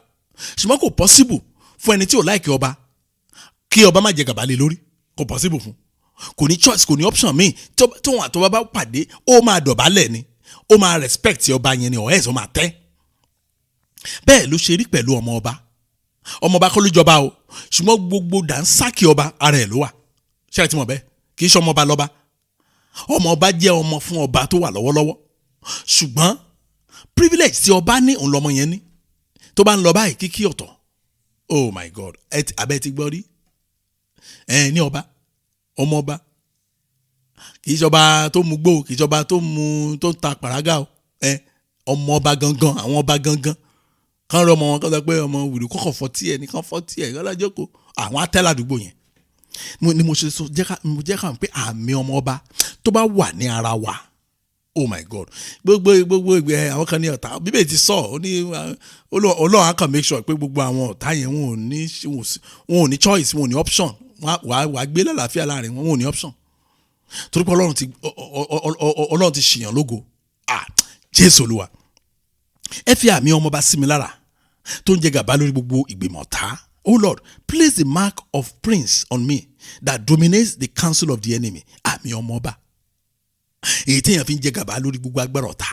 ṣùgbọ́n kò possible fún ẹni tí ò láìkì ọba kí ọba má jẹ gàba lé lórí kò possible fún kò ní choice kò ní option míì tóun àtọba bá pàdé ó máa dọ̀bálẹ̀ ni ó máa respect ọba yẹn ni ọ̀hẹ́ ẹ̀sọ́ máa tẹ́. Bẹ́ẹ̀ ló ṣe rí pẹ̀lú ọmọ ọba kọ́ ló jọba o ṣùgbọ́n gbogbo dànsákì ọba ara ẹ̀ ló wà. Ṣé ẹ ti mọ̀ bẹ́ẹ̀ kì í ṣe ọmọ ọba lọ́ba ọmọ ọba jẹ́ ọmọ fún ọba tó wà lọ́wọ́lọ́wọ́ ṣùgbọ́n privilege tí ọba ní òun lọ́mọ yẹn ní tó bá ń lọ báyìí kíkí ọ̀tọ̀. Oh my God, abẹ́ ti gbọ́ rí ní ọba ọmọ ọba kì í ṣọba tó mu gbó kì í ṣọba tó ń ta pàrágà o ọmọ ọba gangan àwọn ọba gangan kan rọ ọmọ wọn kan sọ pé ọmọ wìrì kọ́kọ́ fọ́tí ẹ̀ nìkan fọ́tí ẹ̀ lọ́jọ́kọ̀ àwọn atẹ́lá àdúgbò yẹn ni mo ṣe sọ jẹ́ ká pé àmì ọmọ ọba tó bá wà ní ara wa. Oh my God, gbogbo àwọn kan ní ọ̀tá Bíbélì ti sọ ó ní Ọlọ́run á kàn make sure pé gbogbo àwọn ọ̀tá yẹn wọn ò ní choice wọn ò ní option wàá gbé lálàáfíà láàrin wọn ò ní option. torí pé Ọlọ́run ti ṣìyàn lógo. Jésù Olúwa, ẹ fi àmì ọmọọba sí mi lára tó ń jẹ gàba lórí gbogbo ìgbìmọ̀ ọ̀tá. Oh Lord, place the mark of prince on me that dominates the counsel of the enemy. Àmì ọmọọba èyí téèyàn fi ń jẹ gàba lórí gbogbo agbára ọ̀tá.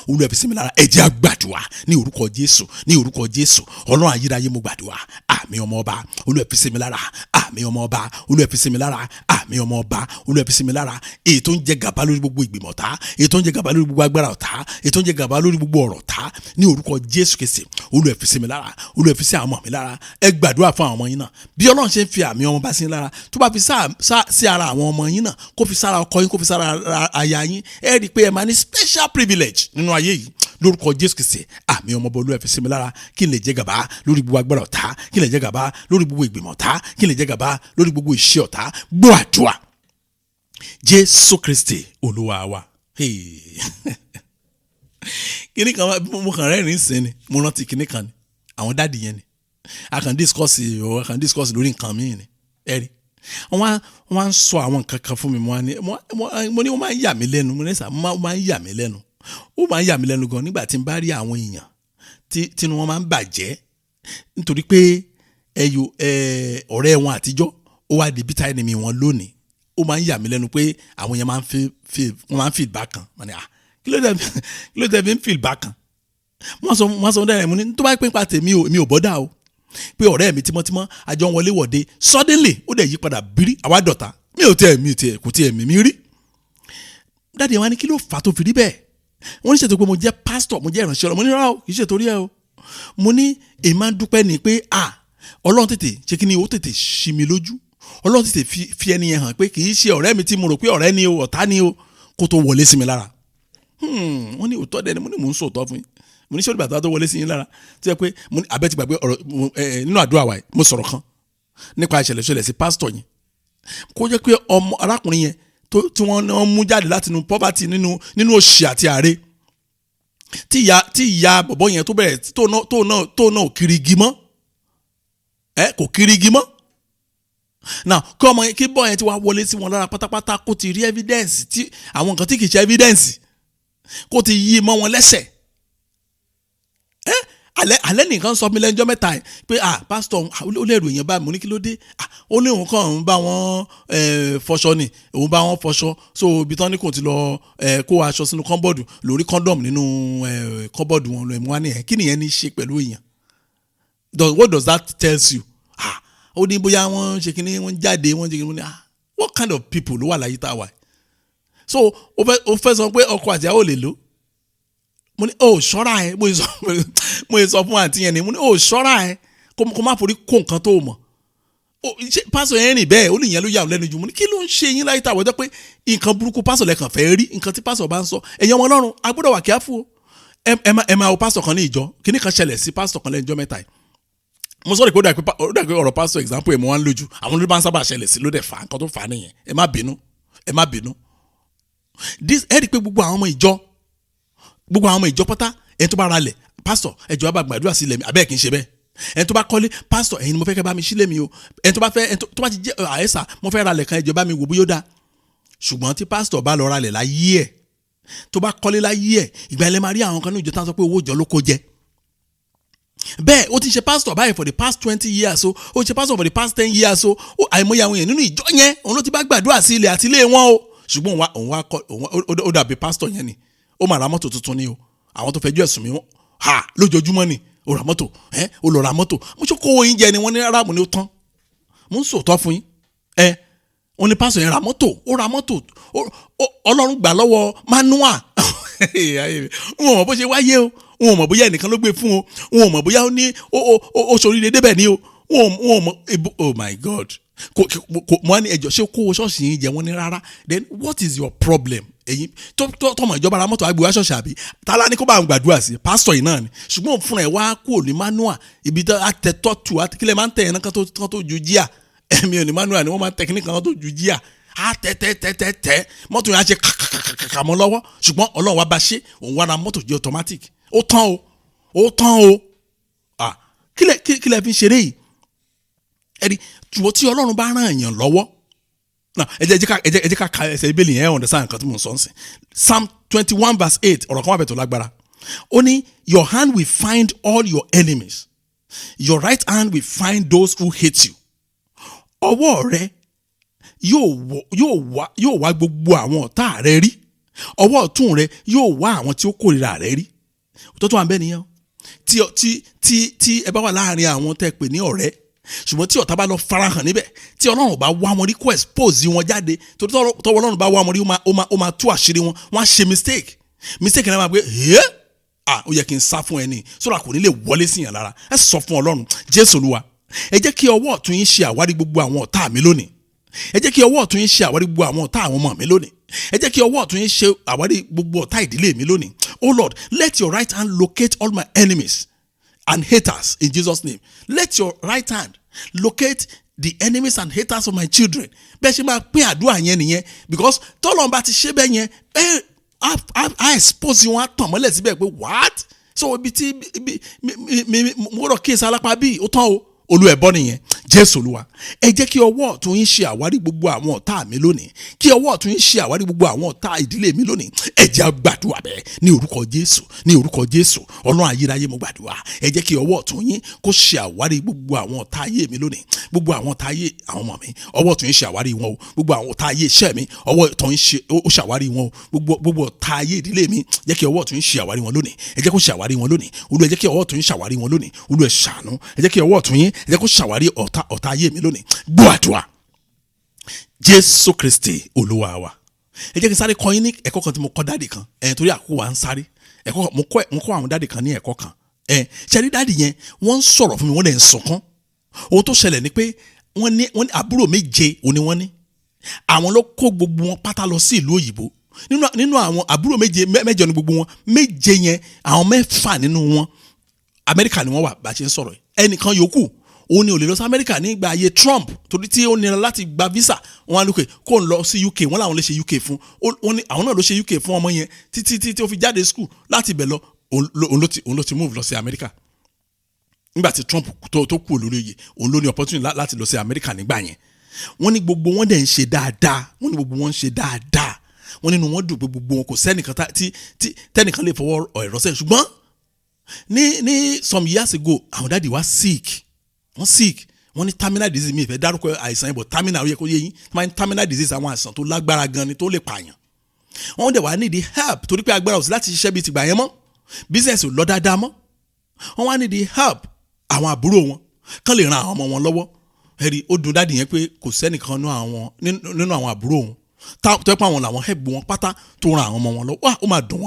Olúwa fi sí mi lára. Ẹ jẹ́ á gbàdúrà ní orúkọ Jésù, ní orúkọ Jésù. Ọlọ́run ayérayé mo gbàdúrà. Àmì ọmọọba Olúwa fi sí mi lára. Àmì ọmọọba Olúwa fi sí mi lára. Àmì ọmọọba Olúwa fi sí mi lára. Èyí tó ń jẹ gàba lórí gbogbo ìgbìmọ̀ ọ̀tá, èyí tó ń jẹ gàba lórí gbogbo agbára ọ̀tá, èyí tó ń jẹ gàba lórí gbogbo ọ̀rọ̀ ọ̀tá, ní orúkọ Jésù Kristi. Olúwa fi sí mi lára. Olúwa fi sí àwọn ọmọ mi lára. Ẹ gbàdúrà fún àwọn ọmọ yín náà. Bí Ọlọ́run ṣe ń fi àmì ọmọọba sí lára, tó bá fi sí ara àwọn ọmọ yín náà, kó fi sára ọkọ yín, kó fi sára aya yín, ẹ rí i pé ẹ máa ní special privilege nínú ayé yìí. Lórúkọ Jésù Kristi, àmì ọmọọba Olúwa fi sí mi lára, kí n lè jẹ gàba lórí gbogbo agbára ọ̀tá, kí n lè jẹ gàba lórí gbogbo ìgbìmọ̀ ọ̀tá, kí n lè jẹ gàba lórí gbogbo ìṣe ọ̀tá. Gbọ́ àdúrà. Jésù Kristi Olúwa wa. Kíní kan mo kàn rẹ́rìn-ín sí ni, mo rántí kíní kan ni, àwọn dáàdì yẹn ni, a kàn discuss lórí nǹkan míì ni, ẹ rí. Wọ́n á ń sọ àwọn nǹkan kan fún mi, mo ní wọ́n máa ń yà mí lẹ́nu, mo ní sà, wọ́n máa ń yà mí lẹ́nu. Ó máa ń yà mí lẹ́nu gan nígbà tí n bá rí àwọn èèyàn tí wọ́n máa ń bàjẹ́ nítorí pé ọ̀rẹ́ wọn àtijọ́ ó wá di bitter enemy wọn lónìí. Ó máa ń yà mí lẹ́nu pé àwọn èèyàn máa ń feel bákan. Kí ló dé fi ń feel bákan? Wọ́n sọ dára mo ní tó bá pín pa tèmi mi ò bọ́dà o, pé ọ̀rẹ́ mi tímọ́tímọ́ àjọ ń wọlé wọ̀de suddenly ó dẹ̀ yí padà bírí àwa dọ̀tá. Mi ò tiẹ̀ kò tiẹ̀ mímí rí. Dáàdi wa ní kí ló fà tó fi rí bẹ́ẹ̀? Wọ́n ní ṣètò pé mo jẹ́ pastor, mo jẹ́ ìránṣẹ́ Ọlọ́run. Mo ní rárá o, kì í ṣe torí ẹ o. Mo ní èmi máa ń dúpẹ́ ni pé Ọlọ́run tètè ṣe kí ni, ó tètè ṣí mi lójú. Ọlọ́run tètè fi ẹni yẹn hàn pé kì í ṣe ọ̀rẹ́ mi tí mo rò pé ọ̀rẹ́ ni o, ọ̀tá ni o, kó tó wọlé sí mi lára. Wọ́n ní òótọ́ dẹni, mo ní mò ń sòótọ́ fún yín. Mo ní ṣé olùbàdàn tó wọlé sí yín lára tí yẹ pé abẹ́ ti gbàgbé ọ̀rọ̀ nínú àdúrà wa mo sọ̀rọ̀ kan nípa ìṣẹ̀lẹ̀ sí pastor yẹn. Kó jẹ́ pé ọmọ arákùnrin yẹn tí wọ́n mú jáde láti inú poverty, nínú òṣì àti àárẹ̀, tí ìyá bọ̀bọ̀ yẹn tó bẹ̀rẹ̀ tó náà kirigi mọ́, kò kirigi mọ́. Now kí bọ́ yẹn ti wá wọlé sí wọn lára pátápátá, kó ti rí evidence tí àwọn nǹkan tí kì í ṣe evidence, kó ti yí mọ́ wọn lẹ́sẹ̀. Alẹ́ nìkan sọ mi lẹ́jọ́ mẹ́ta ẹ̀ pé pastor ó lè ròyìn báyìí. Mo ní kí ló dé? Ó ní òun kàn ń bá wọn fọṣọ ni, òun bá wọn fọṣọ, so ibi tán ní kò ti lọ kó aṣọ sínú kọ́ńbọ̀dù lórí kọ́ńdọ̀mù nínú kọ́ńbọ̀dù wọn lọ ẹ̀mú wá nìyẹn. Kí nìyẹn ní í ṣe pẹ̀lú èèyàn? What does that tells you? Ó ní bóyá wọ́n ṣe kí ni, wọ́n jáde wọ́n ṣe kí ni, what kind of people ló wà láyé tá a wà? So ó fẹ́ sọ pé ọkọ àti ìyàwó lè lò. Mo ní ṣọ́ra ẹ, mo yẹ sọ fún àǹtí yẹn ni, mo ní ṣọ́ra ẹ kó má forí kó nǹkan tó mọ̀. Pásọ̀ yẹn rìn bẹ́ẹ̀, ó ní ìyẹn ló yà lẹ́nu jù. Mo ní kí ló ń ṣe yín láyé táwọn ọjọ́ pé nǹkan burúkú pásọ̀ lẹ́kàn fẹ́ rí, nǹkan tí pásọ̀ bá ń sọ. Ẹ̀yin ọmọ Ọlọ́run a gbọ́dọ̀ wà kíáfù o. Ẹ máa wo pásọ̀ kan ní ìjọ, kíní kan ṣẹlẹ̀ sí pásọ̀ kan lẹ́jọ́ mẹ́ta yìí. Mo sọ pé ó dà pé ọ̀rọ̀ pásọ̀ example mo wá ń lójú, àwọn olórí bá ń sábà ṣẹlẹ̀ sí ló dẹ̀ fà á, nǹkan tó fà á nìyẹn. Ẹ má bínú. Ẹ rí i pé gbogbo àwọn ọmọ ìjọ pátá, ẹni tó bá ra lẹ̀, pastor ẹjọ́ bá gbàdúrà sílẹ̀ mi, àbẹ́ẹ̀ kì í ṣe bẹ́ẹ̀. Ẹni tó bá kọ́lé, pastor ẹ̀yin ni mo fẹ́ kẹ́ bá mi sílẹ̀ mi o. Ẹni tó bá ti jẹ́ àyẹ́sà, mo fẹ́ ra lẹ̀ kan, ẹjọ́ bá mi wò bóyá ó dáa. Ṣùgbọ́n tí pastor bá lọ ra lẹ̀ láyé ẹ̀, tó bá kọ́lé láyé ẹ̀, ìgbà ilẹ̀ máa rí àwọn kan ní ìjọ tán sọ pé owó ìjọ ló kó jẹ. Bẹ́ẹ̀ ó ti ṣe pastor báyìí for the past 20 years o, ó ti ṣe pastor for the past 10 years o. Àìmọye àwọn èèyàn nínú ìjọ yẹn, òun ló ti bá gbàdúrà sí ilẹ̀ àti ilé wọn o. Ṣùgbọ́n ó dàbí pastor yẹn ni, ó máa ra mọ́tò tuntun ni o. Àwọn tó fẹjọ́ ẹ̀sùn mi wọ́n lójoojúmọ́ ni ó ra mọ́tò, ó lọ ra mọ́tò. Mo ṣe kówó yín jẹ ni wọ́n ní rárá, mo ní ó tán. Mo ń sòótọ́ fún yín. Wọ́n ní pásọ̀ yẹn ra mọ́tò, ó ra mọ́tò, Ọlọ́run gbà lọ́wọ́ manual. Wọn ò mọ̀ bó ṣe wáyé o, wọn ò mọ̀ bóyá ẹnìkan ló gbé fún o, wọn ò mọ̀ bóyá ó ní ó ṣoríire débẹ̀ ni o, wọn ò mọ̀. Oh my God. Mo ní ẹjọ́ ṣé kówó ṣọ́ọ̀ṣì yín jẹ? Wọ́n ní rárá. Then what is your problem? Èyí tọmọ ìjọba ara mọ́tò àgbèwá ṣọ́ọ̀ṣì àbí tálá ní kó bá ń gbàdúrà sí pásítọ̀ yìí náà ni. Ṣùgbọ́n fúnra ẹ̀ wá kúrò ní manual, ibi tó àtẹ̀tọ́ tù kílẹ̀ máa ń tẹ̀ ẹ̀ náà kan tó ju jíà. Ẹ̀mí ò ní manual ni wọ́n máa ń tẹ̀kíní kan tó ju jíà. Tẹ́ mọ́tò yẹn á ṣe kàkàkàkà mọ́ lọ́wọ́. Ṣùgbọ́n Ọlọ́run wa bá ṣe, òun wá ra mọ́tò jẹ́ automatic. Ó tán o. Kílẹ̀ fi ń ṣeré yìí. Ẹ̀rí ṣùgbọ́n tí Ọlọ́run bá ràn èèyàn lọ́wọ́, Now, ẹ jẹ́ ká ka ẹsẹ̀ Bíbélì yẹn understand nǹkan tí mo ń sọ ń sìn. Psalm 21 verse 8 ọ̀rọ̀ kan wà bẹ̀ tó lágbára. Ó ní your hand will find all your enemies. Your right hand will find those who hate you. Ọwọ́ rẹ yóò wá gbogbo àwọn ọ̀tá rẹ rí. Ọwọ́ ọ̀tún rẹ yóò wá àwọn tí ó kórìíra rẹ rí. Tó tó wà ń bẹ nìyẹn. Tí ẹ bá wà láàrin àwọn tẹ́ pè ní ọ̀rẹ́, ṣùgbọ́n tí ọ̀tá bá lọ farahàn níbẹ̀, tí Ọlọ́run bá wá wọn rí kó expose wọn jáde, torí tọ́wọ́ Ọlọ́run bá wá wọn rí ó máa tú àṣírí wọn, wọ́n á ṣe mistake náà máa gbé ó yẹ kí n sá fún ẹni sọ́dọ̀ kò ní lè wọlé sí yàn lára. Ẹ sọ fún Ọlọ́run, Jésù Olúwa, ẹ jẹ́ kí ọwọ́ ọ̀tún yín ṣe àwárí gbogbo àwọn ọ̀tá mi lónìí. Ẹ jẹ́ kí ọwọ́ ọ̀tún yín ṣe àwárí gbogbo àwọn ọ̀tá àwọn ọmọ mi lónìí. Ẹ jẹ́ kí ọwọ́ ọ̀tún yín ṣe àwárí gbogbo ọ̀tá ìdílé mi lónìí. Oh Lord, let your right hand locate all my enemies and haters in Jesus' name. Let your right hand locate the enemies and haters of my children. Bẹ́ẹ̀ ṣe máa pín àdúrà yẹn nìyẹn, because tọ́lọ́run bá ti ṣe bẹ́ẹ̀ yẹn I expose wọn á tàn mọ́lẹ̀ síbẹ̀ pé what? So ibi tí mo rọ̀ kíyèsí alápá bíi ó tán o. Olúwa ẹ̀bọ nìyẹn. Jésù Olúwa, ẹ jẹ́ kí ọwọ́ ọ̀tún yín ṣe àwárí gbogbo àwọn ọ̀tá mi lónìí. Kí ọwọ́ ọ̀tún yín ṣe àwárí gbogbo àwọn ọ̀tá ìdílé mi lónìí. Ẹ jẹ́ á gbàdúrà bẹ́ẹ̀ ní orúkọ Jésù, ní orúkọ Jésù. Ọlọ́run ayérayé mo gbàdúrà. Ẹ jẹ́ kí ọwọ́ ọ̀tún yín kó ṣe àwárí gbogbo àwọn ọ̀tá ayé mi lónìí. Gbogbo àwọn ọ̀tá ayé àwọn ọmọ mi, ọwọ́ ọ̀tún yín ṣe àwárí wọn o. Gbogbo àwọn ọ̀tá ayé iṣẹ́ mi, ọwọ́ ọ̀tún yín ó ṣàwárí wọn o. Gbogbo ọ̀tá ayé ìdílé mi, jẹ́ kí ọwọ́ ọ̀tún yín ṣe àwárí wọn lónìí. Ẹ jẹ́ kó ṣe àwárí wọn lónìí. Olúwa, ẹ jẹ́ kí ọwọ́ ọ̀tún yín ṣàwárí wọn lónìí. Olúwa, ẹ ṣàánú. Ẹ jẹ́ kí ọwọ́ ọ̀tún yín ẹ jẹ́ kó ṣàwárí ọ̀tá ayé mi lónìí. Gbọ́ àdúrà. Jésù Kristi Olúwa wa. Ẹ jẹ́ kí n sáré kọ́ yín ní ẹ̀kọ́ kan tí mo kọ́ dáàdì kan. Torí àkókò wa ń sáré. Mo kọ́ àwọn dáàdì kan ní ẹ̀kọ́ kan. Ṣe rí dáàdì yẹn wọ́n ń sọ̀rọ̀ fún mi, wọ́n lè ń sọkún. Ohun tó ṣẹlẹ̀ ni pé wọ́n ní àbúrò méje òní wọ́n ní. Àwọn ló kó gbogbo wọn pátá lọ sí ìlú òyìnbó. Nínú àwọn àbúrò mẹ́jọ ni gbogbo wọn. Méje yẹn àwọn mẹ́fà nínú wọn Amẹ́ríkà ni wọ́n wà bá a ṣe ń sọ̀rọ̀. Ẹnìkan yòókù òun ni ò lè lọ sí Amẹ́ríkà nígbà ayé Trump, torí tí ó nira láti gba visa. Wọ́n á lókè kó ń lọ sí UK, wọ́n làwọn lè ṣe UK fún. Wọ́n ní àwọn náà ló ṣe UK fún ọmọ yẹn títí ó fi jáde school. Láti ibẹ̀ lọ òun ló ti move lọ sí Amẹ́ríkà. Nígbà tí Trump tó kú olórí oyè, òun ló ní opportunity láti lọ sí Amẹ́ríkà nígbà yẹn. Wọ́n ní gbogbo wọn dẹ̀ ń ṣe dáadáa. Wọ́n nínú wọn dùn pé gbogbo wọn kò sẹ́nìkan tí tẹ́nìkan lè fọwọ́ ẹ̀rọ sẹ́yìn. Ṣùgbọ́n ní some years ago àwọn dáàdi wá sick. Wọ́n ní terminal disease. Mi ìfẹ́ dárúkọ àìsàn yẹn bọ̀ terminal, ó yẹ kó yé yín. Terminal disease àwọn àìsàn tó lágbára gan ni tó lè pààyàn. Wọ́n dẹ̀ wá need help torí pé agbára ò sí láti ṣiṣẹ́ bíi tìgbà yẹn mọ́. Business ò lọ dáadáa mọ́. Wọ́n wá need help àwọn àbúrò wọn kán lè ran àwọn ọmọ wọn lọ́wọ́. Ẹ̀rí ó dùn dáàdì yẹn pé kò sẹ́nìkan nínú àwọn àbúrò wọn tó yẹ pé àwọn làwọn help wọn pátá tó ran àwọn ọmọ wọn lọ́wọ́. Ó máa dùn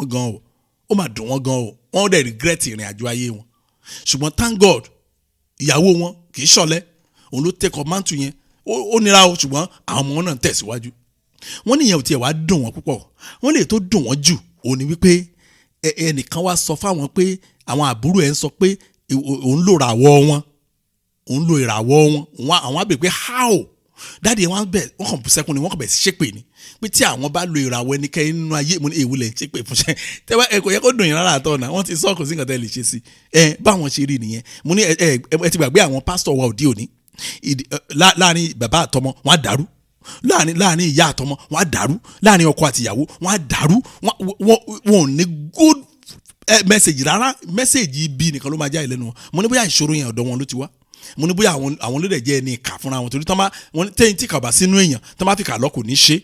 wọ́n gan o. Wọ́n dẹ̀ regret ìrìn àjò ayé wọn. Ṣùgbọ́n thank God ìyàwó wọn kì í ṣọ̀lẹ, òun ló take up mantle yẹn. Ó nira o, ṣùgbọ́n àwọn ọmọ náà ń tẹ̀síwájú. Wọ́n níyẹn ò tiẹ̀ wá dùn wọ́n púpọ̀. Wọ́n lè tó dùn wọ́n jù òun ni wípé ẹnìkan wá sọ fáwọn pé àwọn àbúrò ẹ̀ ń sọ pé òun lo ìràwọ̀ wọn. Àwọn á bèèrè pé how? Dáàdi ẹ̀ wọ́n kàn bú sẹ́kùn ni wọ́n kàn bẹ̀ sí ṣépè ni pé tí àwọn bá lo ìràwọ̀ ẹnikẹ́ni nínú ayé mo ní èwo lẹ̀ ń ṣépè fún ṣẹ́ tẹ́wọ́ ẹ kò yẹ kó dùn yín rárá àtọ̀ náà. Wọ́n ti sọ kò sí nǹkan tẹ́ lè ṣe sí báwọn ṣe rí nìyẹn. Mo ní ẹ ti gbàgbé àwọn pásítọ̀ wa òde òní. Láàrin bàbá àtọmọ wọn á dàrú, láàrin ìyá àtọmọ wọn á dàrú, láàrin ọkọ àti ìyàwó wọn á dàrú. Wọn ò ní good message rárá. Message ibi nìkan ló máa já ìlẹ́nu wọn. Mo ní bóyá ìṣòro yẹn ọ̀dọ̀ wọn ló ti wá. Mo ní bóyá àwọn ló dẹ̀ jẹ́ ẹni ìkà fúnra wọn torí tẹ́yìn tí kàbá sínú èèyàn tán bá fi kà lọ kò ní ṣe.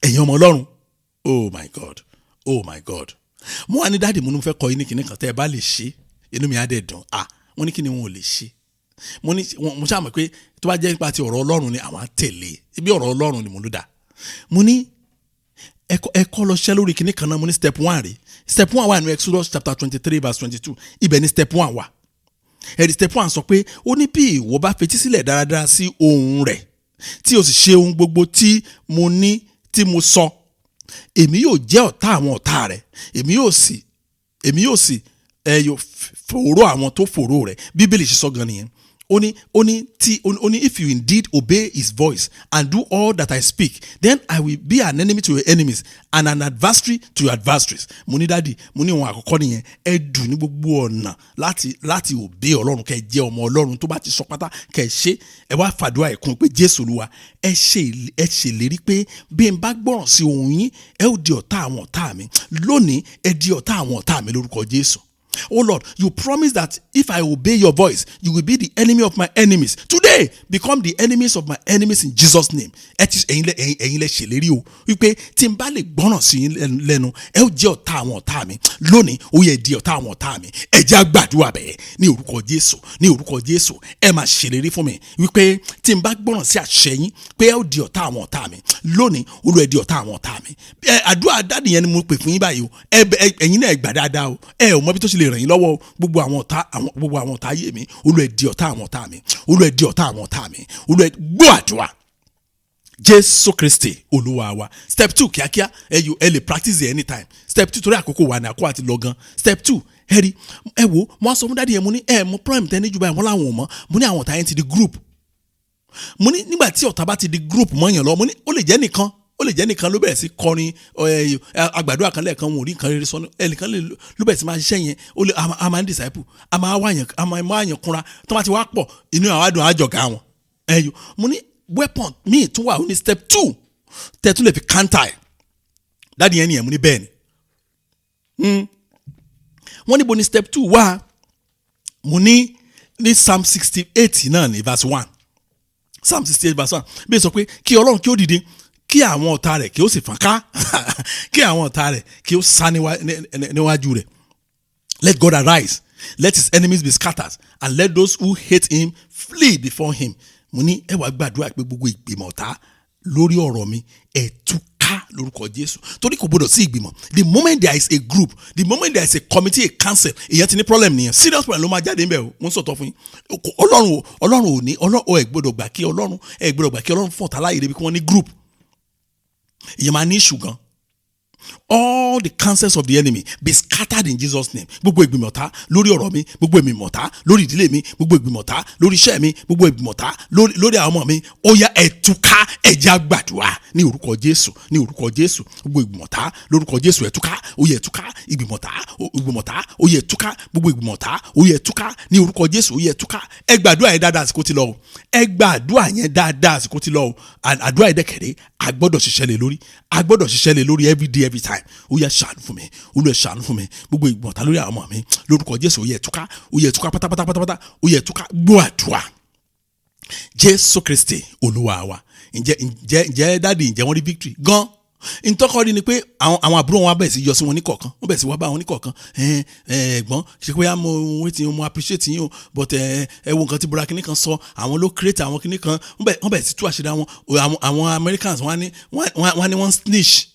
Ẹ̀yin ọmọ Ọlọ́run, oh my God. Mo wá ní dáàdì mo ní fẹ́ kọ́ yín ní kinní kan tẹ́ ẹ bá lè ṣe inú mi á dẹ̀ dùn. Wọ́n ní kí ni wọn ò lè ṣe. Mo ṣáà mọ̀ pé tó bá jẹ́ nípa ti ọ̀rọ̀ Ọlọ́run ni àwọn á tẹ̀lé. Ibi ọ̀rọ̀ Ọlọ́run ni mo ló dà. Mo ní ẹ̀kọ́ lọ ṣẹ́ lórí kinní kan náà. Mo ní step 1 rè. Step 1 wà ní Exodus chapter 23 verse 22. Ibẹ̀ ni step 1 wà. Step 1 sọ pé ó ní bí ìwọ bá fetí sílẹ̀ dáradára sí ohùn rẹ̀ tí o sì ṣe ohun gbogbo tí mo ní tí mo sọ, èmi yóò jẹ́ ọ̀tá àwọn ọ̀tá rẹ̀, èmi yóò sì fòró àwọn tó fòró rẹ̀. Bíbélì ṣe sọ gan nìyẹn. Only if you indeed obey his voice and do all that I speak, then I will be an enemy to your enemies and an adversary to your adversaries. Mo ní daddy, mo ní ohun àkọ́kọ́ nìyẹn. Ẹ dùn ní gbogbo ọ̀nà láti obey Ọlọ́run, kẹ́ jẹ́ ọmọ Ọlọ́run tó bá ti sọ pátá kẹ́ ṣe. Ẹ wá fàdúrà ẹ kún pé Jésù Olúwa, ẹ ṣèlérí pé bí n bá gbọ́ràn sí ohùn yín, ẹ ó di ọ̀tá àwọn ọ̀tá mi. Lónìí ẹ di ọ̀tá àwọn ọ̀tá mi lórúkọ Jésù. Oh Lord, you promise that if I obey your voice, you will be the enemy of my enemies. Today, become the enemies of my enemies in Jesus' name. Ẹ̀yin lẹ ṣèlérí o wípé tí n bá lè gbọ́ràn sí yín lẹ́nu, ẹ ó jẹ́ ọ̀tá àwọn ọ̀tá mi. Lónìí, ó yẹ di ọ̀tá àwọn ọ̀tá mi. Ẹ jẹ́ á gbàdúrà bẹ́ẹ̀ ní orúkọ Jésù, ní orúkọ Jésù. Ẹ máa ṣèlérí fún mi wípé tí n bá gbọ́ràn sí àṣẹ yín pé ẹ ó di ọ̀tá àwọn ọ̀tá mi. Lónìí, Olúwa ẹ di ọ̀tá àwọn ọ̀tá mi. Àdúrà dáàdì yẹn ni mo pè fún yín báyìí o. Ẹ̀yin náà ẹ gbà dáadáa o. Ẹ ò mọ bí tó ṣe lè ràn yín lọ́wọ́ gbogbo àwọn ọ̀tá ayé mi. Olúwa ẹ di ọ̀tá àwọn ọ̀tá mi. Olúwa ẹ di ọ̀tá àwọn ọ̀tá mi. Olúwa ẹ gbọ́ àdúrà. Jésù Kristi Olúwa wa. Step 2 kíákíá ẹ lè practice it anytime. Step 2 torí àkókò wà ní àkókò àti lọ gan. Step 2 ẹ wo mo sọ fún dáàdi yẹn mo ní mo prime tẹ́ ní jù báyìí wọ́n láwọn ò mọ̀ mo ní àwọn ọ̀tá yẹn ti di group. Mo ní nígbà tí ọ̀tá bá ti di group mọ́ yàn lọ mo ní ó lè jẹ́ nìkan ló bẹ̀rẹ̀ sí kọrin àgbàdo àkànlẹ̀ kan wọn ò rí nǹkan rere sọ́nù ẹnìkan ló bẹ̀rẹ̀ sí máa ṣiṣẹ́ yẹn a máa ń disciple a máa wáyàn kúnra tó máa ti wá pọ̀ inú àwọn àdùn àjọ̀gá wọn. Mo ní weapon míì tún wà ó ní step 2 tẹ̀ tún lè fi counter ẹ̀. Dáàdi yẹn nìyẹn mo ní bẹ́ẹ̀ ni. Wọ́n níbo ni step 2 wà. Mo ní Psalm 68 náà ní verse 1. Psalm 68 verse 1 bí sọ pé kí Ọlọ́run kí ó dìde kí àwọn ọ̀tá rẹ̀ kí ó sì fọ́n ká kí àwọn ọ̀tá rẹ̀ kí ó sá níwájú rẹ̀. Let God arise, let his enemies be scattered, and let those who hate him flee before him. Mo ní ẹ wá gbàdúrà pé gbogbo ìgbìmọ̀ ọ̀tá lórí ọ̀rọ̀ mi ẹ túká lórúkọ Jésù torí kò gbọdọ̀ sí ìgbìmọ̀. The moment there is a group, the moment there is a committee, a council, èyàn ti ní problem nìyẹn. Serious problem ló máa jáde níbẹ̀ o. Mo ń sọ̀tọ̀ fún yín. Ọlọ́run ò ní ẹ gbọdọ̀ gbà kí Ọlọ́run fún ọ̀tá láàyè débi kí wọ́n ní group. Ìyẹn máa ní ìṣù gan. All the counsels of the enemy be scattered in Jesus' name. Gbogbo ìgbìmọ̀ ọ̀tá lórí ọ̀rọ̀ mi, gbogbo ìgbìmọ̀ ọ̀tá lórí ìdílé mi, gbogbo ìgbìmọ̀ ọ̀tá lórí iṣẹ́ mi, gbogbo ìgbìmọ̀ ọ̀tá lórí àwọn ọmọ mi. Ó yá ẹ túká ẹ jẹ́ á gbàdúrà ní orúkọ Jésù, ní orúkọ Jésù. Gbogbo ìgbìmọ̀ ọ̀tá lórúkọ Jésù ẹ túká, ó yẹ túká ìgbìmọ̀ ọ̀tá, ó yẹ túká gbogbo ìgbìmọ̀ ọ̀tá, ó yẹ túká ní orúkọ Jésù, ó yẹ túká. Ẹ gbàdúrà yẹn dáadáa àsìkò ti lọ o. Ẹ gbàdúrà yẹn dáadáa àsìkò ti lọ o. Àdúrà yẹn dẹ̀kẹ̀rẹ̀ a gbọ́dọ̀ ṣiṣẹ́ lé lórí every day every time. Ó yẹ ṣàánú fún mi, Olúwa ṣàánú fún mi. Gbogbo ìgbìmọ̀ ọ̀tá lórí àwọn ọmọ mi lórúkọ Jésù ó yẹ túká pátápátá ó yẹ túká. Gbọ́ àdúrà. Jésù Kristi Olúwa wa. Ǹjẹ́ dáàdi ǹjẹ́ wọ́n rí victory gan? Ntọ́kọ́ rí ni pé àwọn àbúrò wọn bẹ̀rẹ̀ sí yọ sí wọn ní kọ̀ọ̀kan wọ́n bẹ̀rẹ̀ sí wá bá wọn ní kọ̀ọ̀kan ẹ̀gbọ́n ṣe pé mo appreciate yín o but ẹ wo nǹkan tí bọ́ra kìnnì kan sọ àwọn ló create àwọn kìnnì kan wọ́n bẹ̀rẹ̀ sí tú àṣírí àwọn Americans wọ́n snitch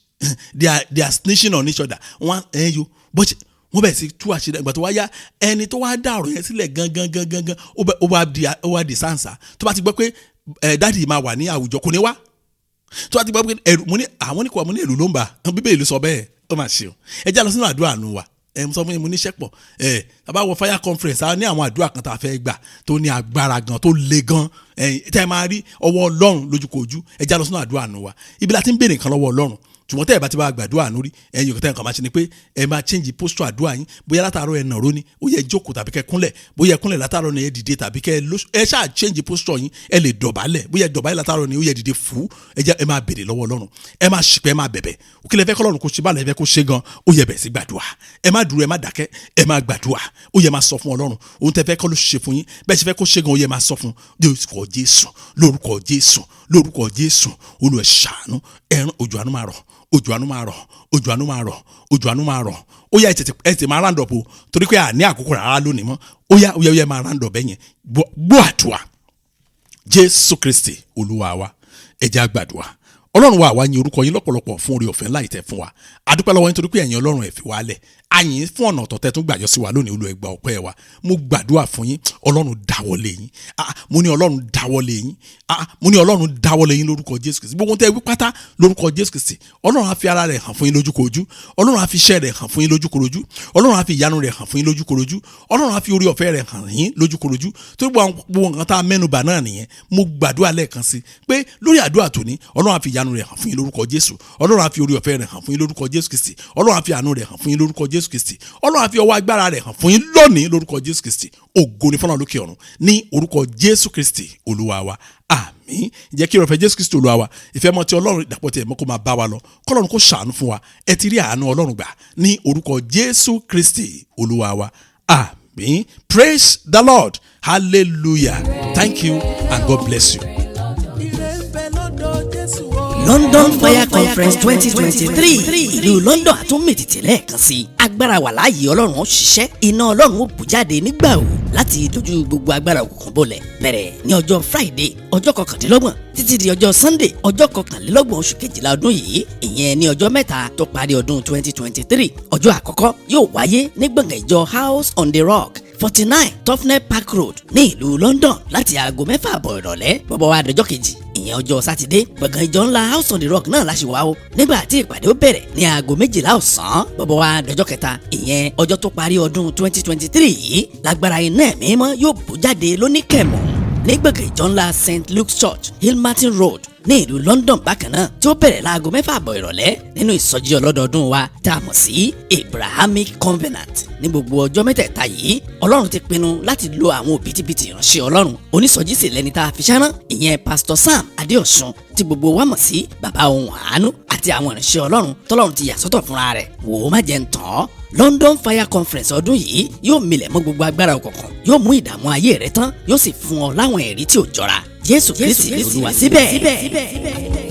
they are snitching on each other wọ́n bẹ̀rẹ̀ sí tú àṣírí ìgbà tó wá yá ẹni tó wá dá ọ̀rọ̀ yẹn sílẹ̀ gangan ó wá di sáǹsà tó bá ti gbọ́ pé dáàdi máa wà ní àwùjọ kò ní wá tó bá ti gbọ́ pé ẹ̀rù mo ní ẹ̀rù ló ń bà Bíbélì sọ bẹ́ẹ̀ ó máa ṣe o ẹ já lọ sínú àdúrà Àánú wa mo sọ fún yín mo ní sẹ́pọ̀ tàbá wọ fire conference ní àwọn àdúrà kan tá a fẹ́ gbà tó ní agbára gan tó le gan tẹ́ ẹ máa rí ọwọ́ Ọlọ́run lójúkojú ẹ já lọ sínú àdúrà Àánú wa ibi la ti ń béèrè nǹkan lọ́wọ́ Ọlọ́run ṣùgbọ́n tẹ́ ẹ bá ti bá gbàdúrà Àánú rí ẹ̀yin òkúta nǹkan máa ṣe ni pé ẹ máa change posture àdúrà yín bóyá látàárọ̀ ẹ nàró ni ó yẹ jókòó tàbí kẹ́ kúnlẹ̀ bóyá kúnlẹ̀ látàárọ̀ ni ẹ dìde tàbí kẹ́ ẹ ṣáà change posture yín ẹ lè dọ̀bálẹ̀ bóyá dọ̀bálẹ̀ látàárọ̀ ni ó yẹ dìde fú ẹ máa béèrè lọ́wọ́ Ọlọ́run ẹ máa ṣìpẹ̀ ẹ máa bẹ̀bẹ̀ kí lẹ fẹ́ kọ́ Ọlọ́run kó ṣe báàlẹ̀ fẹ́ kó ṣe gan ó yẹ bẹ̀ sí gbàdúrà ẹ má dúró ẹ má dákẹ́ ẹ má gbàdúrà ó yẹ máa sọ fún Ọlọ́run ohun tẹ́ fẹ́ kọ́ ló ṣe fún yín bẹ́ẹ̀ ṣe fẹ́ kó ṣe gan ó yẹ máa sọ fún lórúkọ Jésù Olúwa ṣàánú ẹ̀rùn òjò àánú máa rọ̀ òjò àánú máa rọ̀ ó yá ẹ tètè máa round up o torí pé à ní àkókò rárá lónìí mọ́ ó yá máa round up bẹ́yẹn gbọ́ àdúrà Jésù Kristi Olúwa wa ẹ jẹ́ á gbàdúrà ọlọ́run wa àwa yin orúkọ yín lọ́pọ̀lọpọ̀ fún oore ọ̀fẹ́ ńlá ìtẹ́ fún wa adúpẹ́ lọ́wọ́ yín torí pé ẹ̀yin ọlọ́run ẹ fi wá lẹ̀ àyìn fún ọ̀nà ọ̀tọ̀tẹ̀ tún gbàjọ sí wa lónìí Olúwa ẹ gbà ọpẹ́ wa mo gbàdúrà fún yín ọlọ́run dáwọ́lé yín mo ní ọlọ́run dáwọ́lé yín mo ní ọlọ́run dáwọ́lé yín lórúkọ Jésù Kristi gbogbo tẹ́ wí pátá lórúkọ Jésù Kristi ọlọ́run á fi ara rẹ̀ hàn fún yín lójúkorojú ọlọ́run á fi iṣẹ́ rẹ̀ hàn fún yín lójúkorojú ọlọ́run á fi ìyanu rẹ̀ hàn fún yín lójúkorojú ọlọ́run á fi oore ọ̀fẹ́ rẹ̀ hàn yín lójúkorojú torí gbogbo nǹkan tá a mẹ́nubà náà nìyẹn mo gbàdúrà lẹ́ẹ̀kan sí pé lórí àdúrà tòní ọlọ́run á fi ìyanu rẹ̀ hàn fún yín lórúkọ Jésù ọlọ́run á fi oore ọ̀fẹ́ rẹ̀ hàn fún yín lórúkọ Jésù Kristi ọlọ́run á fi àánú rẹ̀ hàn fún yín lórúkọ Jésù Kristi ọlọ́run á fi ọwọ́ agbára rẹ̀ hàn fún yín lónìí lórúkọ Jésù Kristi ògo ni fọ́nà lókè ọ̀run ní orúkọ Jésù Kristi olúwa wa àmín. Jẹ́ kí ìrọ̀fẹ́ Jésù Kristi olúwa wa ìfẹ́ mọ́ ti ọlọ́run ìdàpọ̀ tí ẹ̀mọ́ kó máa bá wa lọ kọ́lọ́run kó ṣàánú fún wa ẹ ti rí àánú ọlọ́run gbà ní orúkọ Jésù Kristi olúwa wa àmín. Praise the Lord, hallelujah, thank you and God bless you. London Fire Conference 2023 ìlú London àtúnmìtìtì lẹ́ẹ̀kan sí agbára wà láàyè ọlọ́run ó ṣiṣẹ́ iná ọlọ́run ó bù jáde nígbà wo láti dojú gbogbo agbára òkùnkùn bolẹ̀ bẹ̀rẹ̀ ní ọjọ́ Friday ọjọ́ 29 títí di ọjọ́ Sunday ọjọ́ 21 oṣù kejìlá ọdún yìí ìyẹn ní ọjọ́ mẹ́ta tó parí ọdún 2023 ọjọ́ àkọ́kọ́ yóò wáyé ní gbọ̀ngàn ìjọ House on the Rock 49 Tufnell Park Road ní ìlú London láti aago 6 àbọ̀ ìrọ̀lẹ́ bọ́bọ́ wa dọjọ́ kejì ìyẹn ọjọ́ Sátidé gbọ̀ngàn ìjọ ńlá House on the Rock náà láṣẹ wá o nígbà tí ìpàdé ó bẹ̀rẹ̀ ní aago 12 ọ̀sán bọ́bọ́ wa dọjọ́ kẹta ìyẹn ọjọ́ tó parí ọdún 2023 yìí lágbára iná ẹ̀mí mọ́ yóò bú jáde lóníkẹ̀mọ́ ní gbọ̀ngàn ìjọ ńlá St Luke's Church Hillmartin Road ní ìlú London bákan náà tí ó bẹ̀rẹ̀ láago 6 àbọ̀ ìrọ̀lẹ́ nínú ìsọjí ọlọ́dọọdún wa tá a mọ̀ sí Abrahamic Covenant ní gbogbo ọjọ́ mẹ́tẹ̀ẹ̀ta yìí Ọlọ́run ti pinnu láti lo àwọn òbítíbitì ìránṣẹ́ Ọlọ́run onísọjí sì lẹ́ni tá a fi ṣárán ìyẹn Pastor Sam Adeosun tí gbogbo wa mọ̀ sí bàbá Ohun Àánú àti àwọn ìránṣẹ́ Ọlọ́run tọ́lọ́run ti yà sọ́tọ̀ fúnra rẹ̀ wò ó má jẹ́ ń tàn án London Fire Conference ọdún yìí yóò milẹ̀ mọ́ gbogbo agbára òkùnkùn yóò mú ìdààmú ayé rẹ tán yóò sì fún ọ láwọn ẹ̀rí tí ò jọra Jésù Kristi Olúwa síbẹ̀.